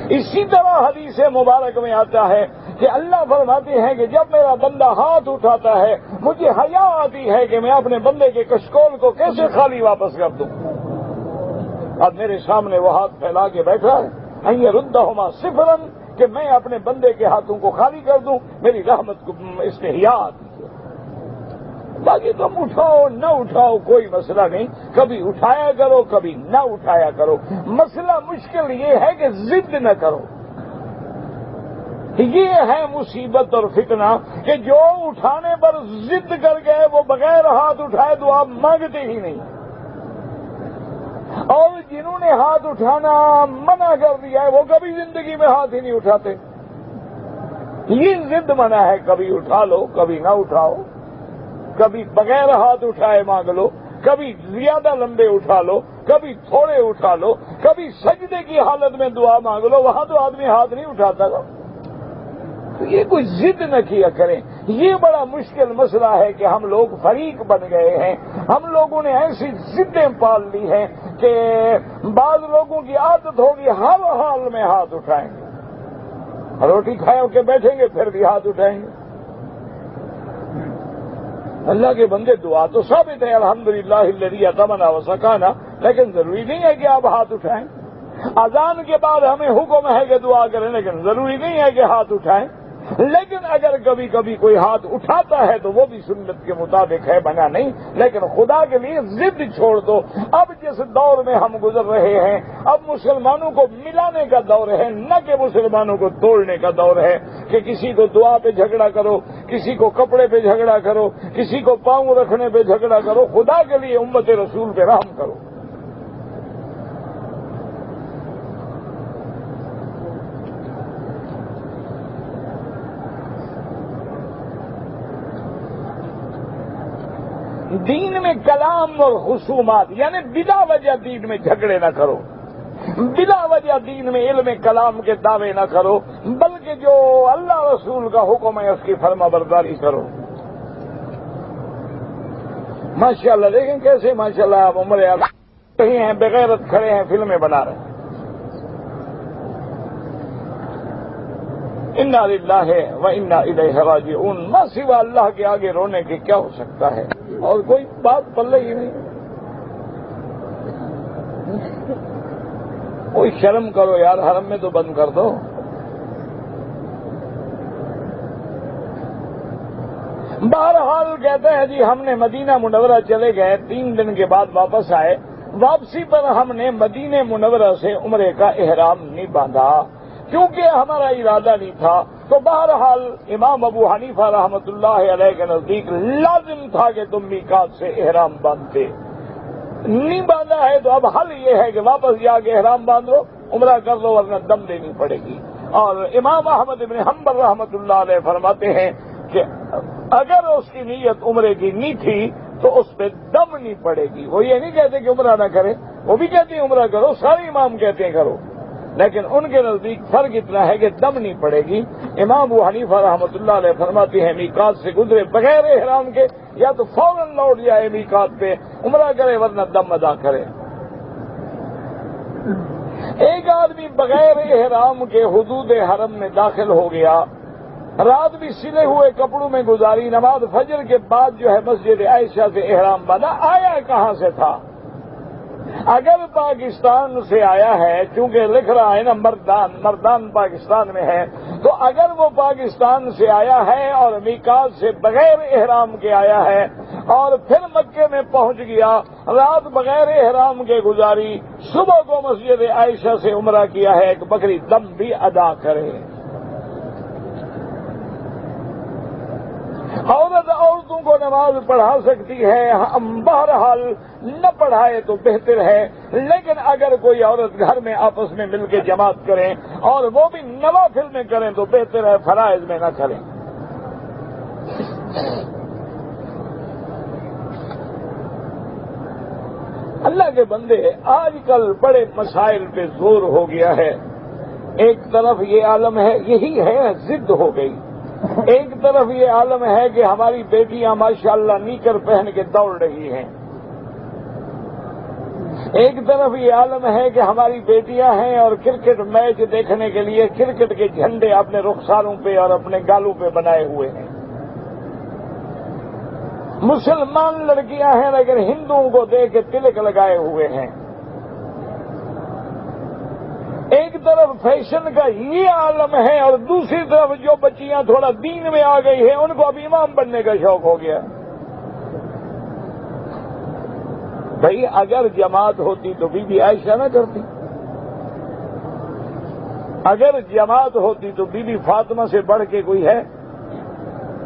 اسی طرح حدیث مبارک میں آتا ہے کہ اللہ فرماتے ہیں کہ جب میرا بندہ ہاتھ اٹھاتا ہے مجھے حیا آتی ہے کہ میں اپنے بندے کے کشکول کو کیسے خالی واپس کر دوں۔ اب میرے سامنے وہ ہاتھ پھیلا کے بیٹھا ہے، ان یردہما صفرا، کہ میں اپنے بندے کے ہاتھوں کو خالی کر دوں، میری رحمت کو اس نے حیا آتی ہے۔ باقی تم اٹھاؤ نہ اٹھاؤ کوئی مسئلہ نہیں، کبھی اٹھایا کرو کبھی نہ اٹھایا کرو۔ مسئلہ مشکل یہ ہے کہ ضد نہ کرو۔ یہ ہے مصیبت اور فتنہ کہ جو اٹھانے پر ضد کر گئے وہ بغیر ہاتھ اٹھائے تو آپ مانگتے ہی نہیں، اور جنہوں نے ہاتھ اٹھانا منع کر دیا ہے وہ کبھی زندگی میں ہاتھ ہی نہیں اٹھاتے۔ یہ ضد منع ہے، کبھی اٹھا لو کبھی نہ اٹھاؤ، کبھی بغیر ہاتھ اٹھائے مانگ لو، کبھی زیادہ لمبے اٹھا لو، کبھی تھوڑے اٹھا لو، کبھی سجدے کی حالت میں دعا مانگ لو، وہاں تو آدمی ہاتھ نہیں اٹھاتا گا۔ تو یہ کوئی ضد نہ کیا کریں، یہ بڑا مشکل مسئلہ ہے کہ ہم لوگ فریق بن گئے ہیں. ہم لوگوں نے ایسی ضدیں پال لی ہیں کہ بعض لوگوں کی عادت ہوگی ہر حال میں ہاتھ اٹھائیں گے، روٹی کھائے کے بیٹھیں گے پھر بھی ہاتھ اٹھائیں گے. اللہ کے بندے دعا تو ثابت ہے الحمدللہ الذی اطعمنا وسقانا، لیکن ضروری نہیں ہے کہ آپ ہاتھ اٹھائیں. اذان کے بعد ہمیں حکم ہے کہ دعا کریں، لیکن ضروری نہیں ہے کہ ہاتھ اٹھائیں. لیکن اگر کبھی کبھی کوئی ہاتھ اٹھاتا ہے تو وہ بھی سنت کے مطابق ہے، بنا نہیں. لیکن خدا کے لیے ضد چھوڑ دو. اب جس دور میں ہم گزر رہے ہیں، اب مسلمانوں کو ملانے کا دور ہے، نہ کہ مسلمانوں کو توڑنے کا دور ہے کہ کسی کو دعا پہ جھگڑا کرو، کسی کو کپڑے پہ جھگڑا کرو، کسی کو پاؤں رکھنے پہ جھگڑا کرو. خدا کے لیے امت رسول پہ رحم کرو. دین میں کلام اور خصومات یعنی بلا وجہ دین میں جھگڑے نہ کرو، بلا وجہ دین میں علم کلام کے دعوے نہ کرو، بلکہ جو اللہ رسول کا حکم ہے اس کی فرما برداری کرو. ماشاءاللہ دیکھیں کیسے ماشاءاللہ آپ عمر کہیں ہیں بغیرت کھڑے ہیں فلمیں بنا رہے ہیں. انا للہ و انا الیہ راجعون. ما سوا اللہ کے آگے رونے کے کیا ہو سکتا ہے، اور کوئی بات پلے ہی نہیں. کوئی شرم کرو یار، حرم میں تو بند کر دو. بہرحال کہتے ہیں جی ہم نے مدینہ منورہ چلے گئے، 3 دن کے بعد واپس آئے. واپسی پر ہم نے مدینہ منورہ سے عمرے کا احرام نہیں باندھا کیونکہ ہمارا ارادہ نہیں تھا. تو بہرحال امام ابو حنیفہ رحمۃ اللہ علیہ کے نزدیک لازم تھا کہ تم میقات سے احرام باندھتے. نہیں باندھا ہے تو اب حل یہ ہے کہ واپس جا کے احرام باندھ لو، عمرہ کر لو، ورنہ دم دینی پڑے گی. اور امام احمد بن حنبل رحمۃ اللہ علیہ فرماتے ہیں کہ اگر اس کی نیت عمرے کی نہیں تھی تو اس پہ دم نہیں پڑے گی. وہ یہ نہیں کہتے کہ عمرہ نہ کرے، وہ بھی کہتے ہیں عمرہ کرو، سارے امام کہتے ہیں کرو، لیکن ان کے نزدیک فرق اتنا ہے کہ دم نہیں پڑے گی. امام ابو حنیفہ رحمۃ اللہ علیہ فرماتے ہیں میقات سے گزرے بغیر احرام کے یا تو فوراً لوٹ جائے میقات پہ، عمرہ کرے ورنہ دم ادا کرے. ایک آدمی بغیر احرام کے حدود حرم میں داخل ہو گیا، رات بھی سلے ہوئے کپڑوں میں گزاری، نماز فجر کے بعد جو ہے مسجد عائشہ سے احرام باندھا. آیا کہاں سے تھا؟ اگر پاکستان سے آیا ہے، چونکہ لکھ رہا ہے نا مردان پاکستان میں ہے، تو اگر وہ پاکستان سے آیا ہے اور میقات سے بغیر احرام کے آیا ہے اور پھر مکے میں پہنچ گیا، رات بغیر احرام کے گزاری، صبح کو مسجد عائشہ سے عمرہ کیا ہے، ایک بکری دم بھی ادا کرے. عورت عورتوں کو نماز پڑھا سکتی ہے، ہم بہرحال نہ پڑھائے تو بہتر ہے، لیکن اگر کوئی عورت گھر میں آپس میں مل کے جماعت کریں اور وہ بھی نوافل میں کریں تو بہتر ہے، فرائض میں نہ کریں. اللہ کے بندے آج کل بڑے مسائل پہ زور ہو گیا ہے. ایک طرف یہ عالم ہے، یہی ہے ضد ہو گئی. ایک طرف یہ عالم ہے کہ ہماری بیٹیاں ماشاءاللہ نیکر پہن کے دوڑ رہی ہیں. ایک طرف یہ عالم ہے کہ ہماری بیٹیاں ہیں اور کرکٹ میچ دیکھنے کے لیے کرکٹ کے جھنڈے اپنے رخساروں پہ اور اپنے گالوں پہ بنائے ہوئے ہیں. مسلمان لڑکیاں ہیں لیکن ہندوؤں کو دیکھ کے تلک لگائے ہوئے ہیں. ایک طرف فیشن کا یہ عالم ہے اور دوسری طرف جو بچیاں تھوڑا دین میں آ گئی ہیں ان کو اب امام بننے کا شوق ہو گیا. بھئی اگر جماعت ہوتی تو بی بی عائشہ نہ کرتی، اگر جماعت ہوتی تو بی بی فاطمہ سے بڑھ کے کوئی ہے؟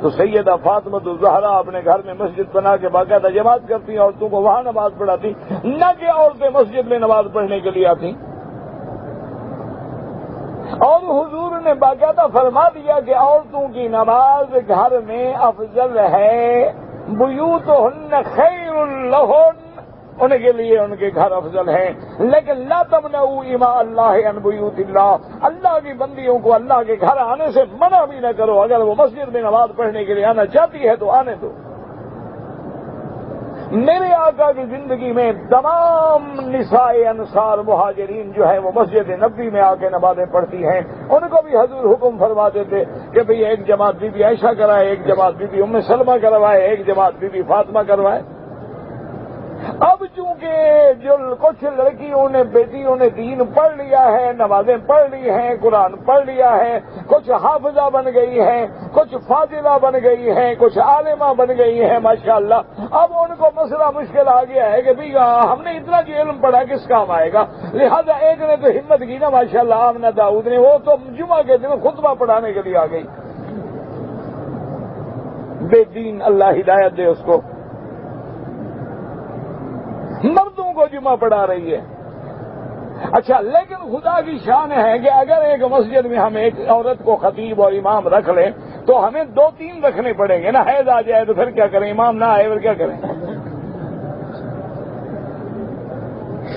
تو سیدہ فاطمہ تو زہرا اپنے گھر میں مسجد بنا کے باقاعدہ جماعت کرتی، عورتوں کو وہاں نماز پڑھاتی، نہ کہ عورتیں مسجد میں نماز پڑھنے کے لیے آتی. اور حضور نے باقاعدہ فرما دیا کہ عورتوں کی نماز گھر میں افضل ہے. بیوتہن خیر لہن ان کے لیے ان کے گھر افضل ہیں، لیکن لا تمنعوا اماء اللہ عن بیوت اللہ، اللہ کی بندیوں کو اللہ کے گھر آنے سے منع بھی نہ کرو، اگر وہ مسجد میں نماز پڑھنے کے لیے آنا چاہتی ہے تو آنے دو۔ میرے آقا کی زندگی میں تمام نساء انصار مہاجرین جو ہیں وہ مسجد نبوی میں آ کے نمازیں پڑھتی ہیں، ان کو بھی حضور حکم فرماتے تھے کہ بھئی ایک جماعت بی بی عائشہ کرائے، ایک جماعت بی بی ام سلمہ کروائے، ایک جماعت بی بی فاطمہ کروائے۔ اب چونکہ جو کچھ لڑکیوں نے بیٹیوں نے دین پڑھ لیا ہے، نمازیں پڑھ لی ہیں، قرآن پڑھ لیا ہے، کچھ حافظہ بن گئی ہیں، کچھ فاضلہ بن گئی ہیں، کچھ عالمہ بن گئی ہیں ماشاءاللہ، اب ان کو مسئلہ مشکل آ گیا ہے کہ بھئی ہم نے اتنا جو علم پڑھا کس کام آئے گا، لہذا ایک نے تو ہمت کی نا ماشاءاللہ آمنہ داؤد نے، وہ تو جمعہ کے دن خطبہ پڑھانے کے لیے آ گئی۔ بے دین اللہ ہدایت دے اس کو، مردوں کو جمعہ پڑھا رہی ہے۔ اچھا لیکن خدا کی شان ہے کہ اگر ایک مسجد میں ہم ایک عورت کو خطیب اور امام رکھ لیں تو ہمیں 2-3 رکھنے پڑیں گے نا، حیض آ جائے تو پھر کیا کریں، امام نہ آئے پھر کیا کریں،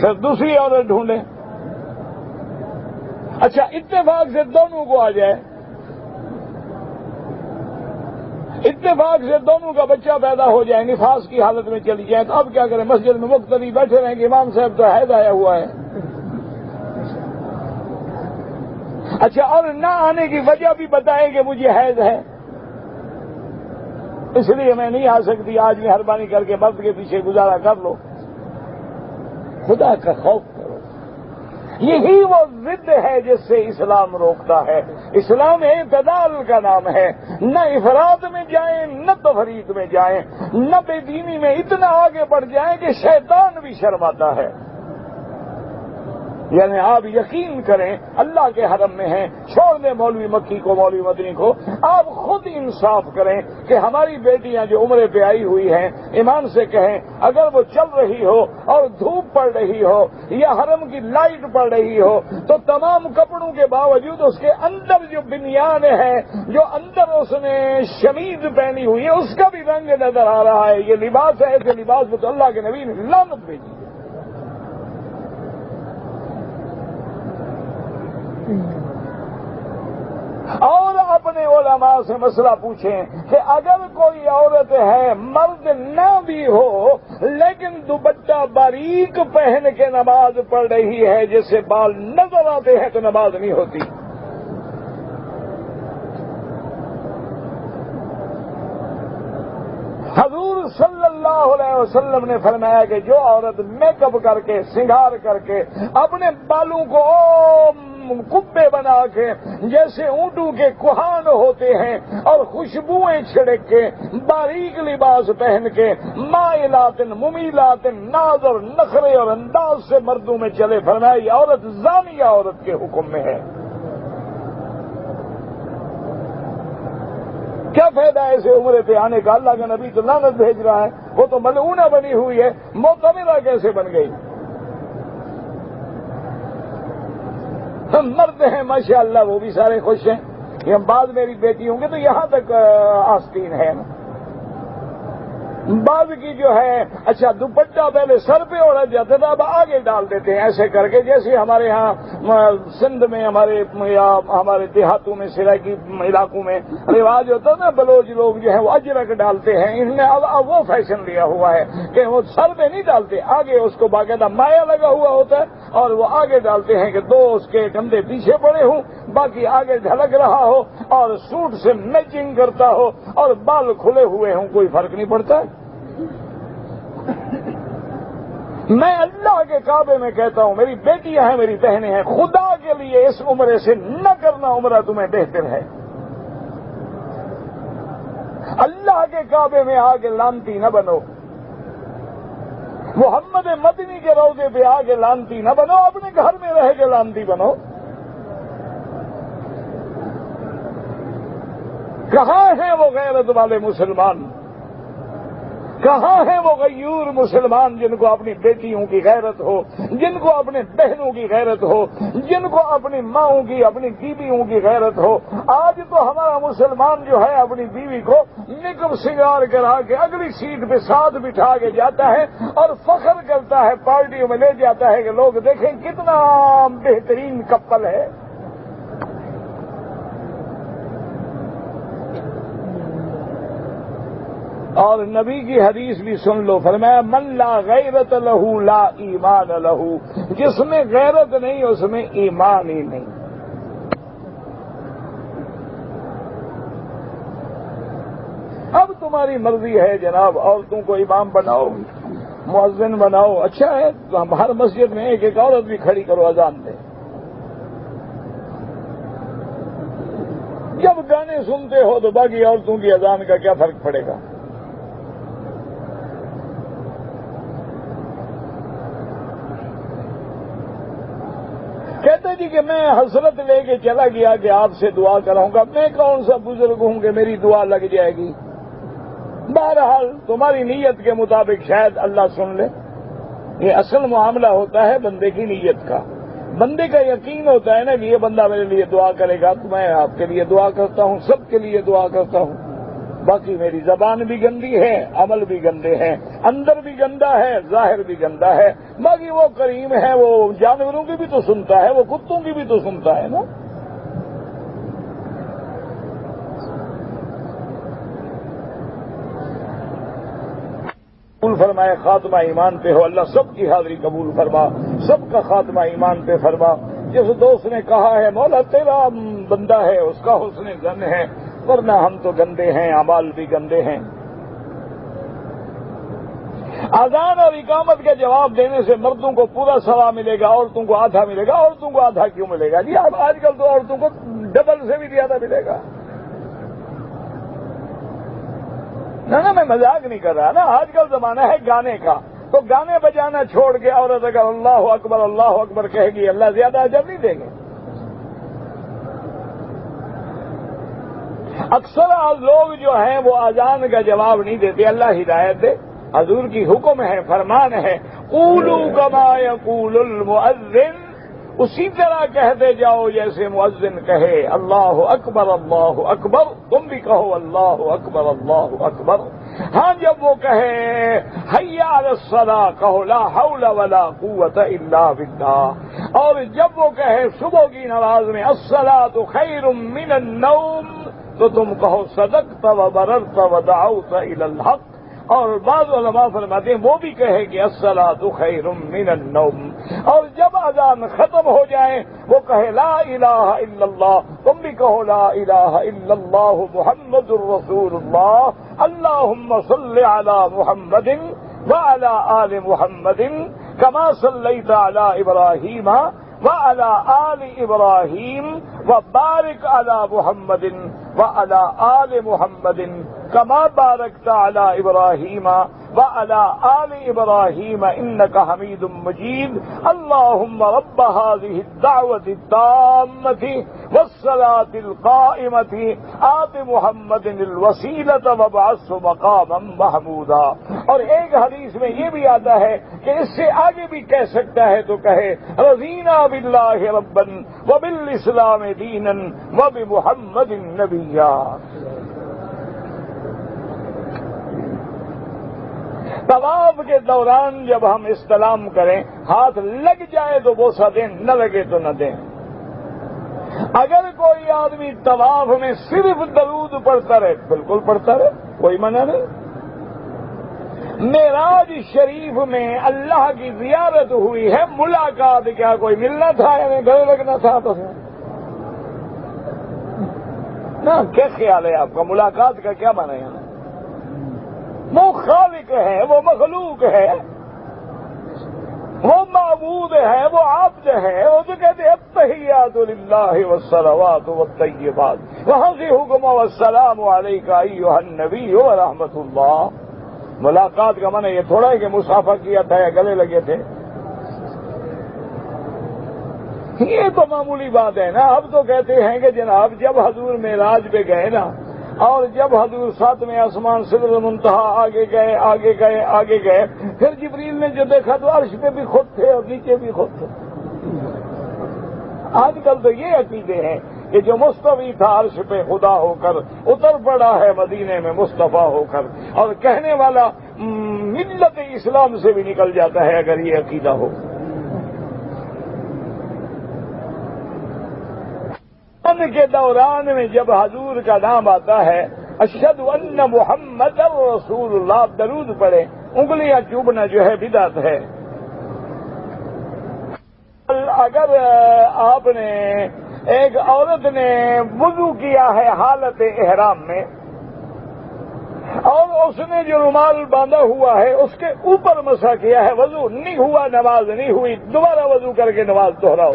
پھر دوسری عورت ڈھونڈیں۔ اچھا اتفاق سے دونوں کو آ جائے، اتفاق سے دونوں کا بچہ پیدا ہو جائے، نفاس کی حالت میں چلی جائے تو اب کیا کریں، مسجد میں مقتدی بیٹھے رہیں گے، امام صاحب تو حیض آیا ہوا ہے۔ اچھا اور نہ آنے کی وجہ بھی بتائیں کہ مجھے حیض ہے، اس لیے میں نہیں آ سکتی، آج مہربانی کر کے مرد کے پیچھے گزارا کر لو۔ خدا کا خوف کرو، یہی وہ ضد ہے جس سے اسلام روکتا ہے۔ اسلام اعتدال کا نام ہے، نہ افراط میں جائیں نہ تفریط میں جائیں، نہ بے دینی میں اتنا آگے بڑھ جائیں کہ شیطان بھی شرماتا ہے۔ یعنی آپ یقین کریں اللہ کے حرم میں ہیں، چھوڑ دیں مولوی مکی کو مولوی مدنی کو، آپ خود انصاف کریں کہ ہماری بیٹیاں جو عمرے پہ آئی ہوئی ہیں ایمان سے کہیں اگر وہ چل رہی ہو اور دھوپ پڑ رہی ہو یا حرم کی لائٹ پڑ رہی ہو تو تمام کپڑوں کے باوجود اس کے اندر جو بنیاد ہے، جو اندر اس نے شمید پہنی ہوئی ہے، اس کا بھی رنگ نظر آ رہا ہے۔ یہ لباس ہے، ایسے لباس میں تو اللہ کے نبی نے لعنت بھیجی۔ اور اپنے علماء سے مسئلہ پوچھیں کہ اگر کوئی عورت ہے مرد نہ بھی ہو لیکن دوپٹہ باریک پہن کے نماز پڑھ رہی ہے جیسے بال نظر آتے ہیں تو نماز نہیں ہوتی۔ حضور صلی اللہ علیہ وسلم نے فرمایا کہ جو عورت میک اپ کر کے سنگار کر کے اپنے بالوں کو کبے بنا کے جیسے اونٹوں کے کوہان ہوتے ہیں اور خوشبوئیں چھڑک کے باریک لباس پہن کے مائلات ممیلات ناز اور نخرے اور انداز سے مردوں میں چلے، فرمایا یہ عورت زانیہ عورت کے حکم میں ہے۔ کیا فائدہ ایسے عمرے پہ آنے کا، اللہ کا نبی تو لعنت بھیج رہا ہے، وہ تو ملعونہ بنی ہوئی ہے، معتمرہ کیسے بن گئی؟ مرد ہیں ماشاءاللہ وہ بھی سارے خوش ہیں، یہ بعض میری بیٹی ہوں گے تو یہاں تک آستین ہے نا، بعض کی جو ہے اچھا دوپٹہ پہلے سر پہ اوڑھا جاتا تھا اب آگے ڈال دیتے ہیں ایسے کر کے، جیسے ہمارے ہاں سندھ میں ہمارے دیہاتوں میں سرائکی علاقوں میں رواج ہوتا ہے نا، بلوچ لوگ جو ہیں وہ اجرک ڈالتے ہیں، انہوں نے اب وہ فیشن لیا ہوا ہے کہ وہ سر پہ نہیں ڈالتے، آگے اس کو باقاعدہ مایا لگا ہوا ہوتا ہے اور وہ آگے ڈالتے ہیں کہ 2 اس کے کندھے پیچھے پڑے ہوں، باقی آگے جھلک رہا ہو اور سوٹ سے میچنگ کرتا ہو اور بال کھلے ہوئے ہوں، کوئی فرق نہیں پڑتا ہے۔ میں اللہ کے کعبے میں کہتا ہوں میری بیٹیاں ہیں میری بہنیں ہیں، خدا کے لیے اس عمرے سے نہ کرنا عمرہ تمہیں بہتر ہے۔ اللہ کے کعبے میں آ کے لانتی نہ بنو، محمد مدنی کے روضے پہ آ کے لانتی نہ بنو، اپنے گھر میں رہ کے لانتی بنو۔ کہاں ہیں وہ غیرت والے مسلمان کہاں ہیں وہ غیور مسلمان جن کو اپنی بیٹیوں کی غیرت ہو، جن کو اپنے بہنوں کی غیرت ہو، جن کو اپنی ماؤں کی، اپنی بیویوں کی غیرت ہو؟ آج تو ہمارا مسلمان جو ہے اپنی بیوی کو نکب سنگار کرا کے اگلی سیٹ پہ ساتھ بٹھا کے جاتا ہے اور فخر کرتا ہے، پارٹیوں میں لے جاتا ہے کہ لوگ دیکھیں کتنا بہترین کپل ہے۔ اور نبی کی حدیث بھی سن لو، فرمایا من لا غیرت لہو لا ایمان لہو، جس میں غیرت نہیں اس میں ایمان ہی نہیں۔ اب تمہاری مرضی ہے جناب، عورتوں کو امام بناؤ، مؤذن بناؤ، اچھا ہے، تو ہر مسجد میں ایک ایک عورت بھی کھڑی کرو، اذان دے۔ جب گانے سنتے ہو تو باقی عورتوں کی اذان کا کیا فرق پڑے گا؟ کہتے جی کہ میں حسرت لے کے چلا گیا کہ آپ سے دعا کراؤں گا، میں کون سا بزرگ ہوں کہ میری دعا لگ جائے گی؟ بہرحال تمہاری نیت کے مطابق شاید اللہ سن لے۔ یہ اصل معاملہ ہوتا ہے بندے کی نیت کا، بندے کا یقین ہوتا ہے نا کہ یہ بندہ میرے لیے دعا کرے گا تو میں آپ کے لیے دعا کرتا ہوں، سب کے لیے دعا کرتا ہوں۔ باقی میری زبان بھی گندی ہے، عمل بھی گندے ہیں، اندر بھی گندا ہے، ظاہر بھی گندا ہے، باقی وہ کریم ہے، وہ جانوروں کی بھی تو سنتا ہے، وہ کتوں کی بھی تو سنتا ہے نا۔ قبول فرمائے، خاتمہ ایمان پہ ہو، اللہ سب کی حاضری قبول فرما، سب کا خاتمہ ایمان پہ فرما۔ جس دوست نے کہا ہے مولا تیرا بندہ ہے، اس کا حسن ظن ہے، ورنہ ہم تو گندے ہیں، اعمال بھی گندے ہیں۔ اذان اور اقامت کا جواب دینے سے مردوں کو پورا ثواب ملے گا، عورتوں کو آدھا ملے گا۔ عورتوں کو آدھا کیوں ملے گا جی؟ اب آج کل تو عورتوں کو ڈبل سے بھی زیادہ ملے گا۔ نہ میں مذاق نہیں کر رہا نا، آج کل زمانہ ہے گانے کا، تو گانے بجانا چھوڑ کے عورت اگر اللہ اکبر کہے گی، اللہ زیادہ اجر نہیں دیں گے؟ اکثر لوگ جو ہیں وہ اذان کا جواب نہیں دیتے، اللہ ہدایت دے۔ حضور کی حکم ہے، فرمان ہے، قولوا کما یقول المؤذن، اسی طرح کہتے جاؤ جیسے مؤذن کہے اللہ اکبر اللہ اکبر، تم بھی کہو اللہ اکبر اللہ اکبر۔ ہاں جب وہ کہے حی علی الصلاۃ کہو لا حول ولا قوت الا باللہ، اور جب وہ کہے صبح کی نماز میں الصلاۃ خیر من النوم تو تم کہو صدقت وبررت ودعوت الی الحق۔ اور بعض علماء فرماتے ہیں وہ بھی کہے کہ الصلاۃ خیر من النوم، اور جب اذان ختم ہو جائے وہ کہے لا الہ الا اللہ، تم بھی کہو لا الہ الا اللہ محمد الرسول اللہ، اللہم صل علی محمد وعلی آل محمد کما صلیت علی ابراہیم وعلی آل ابراہیم وبارک علی محمد وعلی آل محمد کما بارکت علی ابراہیم وعلی آل ابراہیم انک حمید مجید۔ اللہم رب هذه الدعوة التامة والصلاة القائمة آت محمد الوسیلة وابعثه مقاما محمودا۔ اور ایک حدیث میں یہ بھی آتا ہے کہ اس سے آگے بھی کہہ سکتا ہے تو کہے رضینا باللہ ربا وبالاسلام دینا وبمحمد نبیا۔ طواف کے دوران جب ہم استلام کریں، ہاتھ لگ جائے تو بوسہ دیں، نہ لگے تو نہ دیں۔ اگر کوئی آدمی طواف میں صرف درود پڑھتا رہے، بالکل پڑھتا رہے، کوئی منع نہیں۔ معراج شریف میں اللہ کی زیارت ہوئی ہے، ملاقات کیا کوئی ملنا تھا یا گلے لگنا تھا؟ تو نا کیا خیال ہے آپ کا؟ ملاقات کا کیا معنی ہے؟ وہ خالق ہے، وہ مخلوق ہے، وہ معبود ہے، وہ عبد ہے، وہ تو کہتے ہیں التحیات للہ والصلوات والطیبات وہاں سے حکم والسلام علیک ایھا النبی ورحمۃ اللہ۔ ملاقات کا معنی یہ تھوڑا ہے کہ مسافہ کیا تھا یا گلے لگے تھے، یہ تو معمولی بات ہے نا۔ اب تو کہتے ہیں کہ جناب جب حضور معراج پہ گئے نا، اور جب حضور 7ویں آسمان سدرۃ المنتہا آگے گئے پھر جبریل نے جو دیکھا تو عرش پہ بھی خود تھے اور نیچے بھی خود تھے۔ آج کل تو یہ عقیدے ہیں کہ جو مستوی تھا عرش پہ خدا ہو کر اتر پڑا ہے مدینے میں مصطفیٰ ہو کر، اور کہنے والا ملت اسلام سے بھی نکل جاتا ہے اگر یہ عقیدہ ہو۔ ان کے دوران میں جب حضور کا نام آتا ہے اشہد ان محمد رسول اللہ، درود پڑھے، انگلیاں چوبنا جو ہے بدعت ہے۔ اگر آپ نے ایک عورت نے وضو کیا ہے حالت احرام میں اور اس نے جو رومال باندھا ہوا ہے اس کے اوپر مسح کیا ہے، وضو نہیں ہوا، نماز نہیں ہوئی، دوبارہ وضو کر کے نماز دہراؤ۔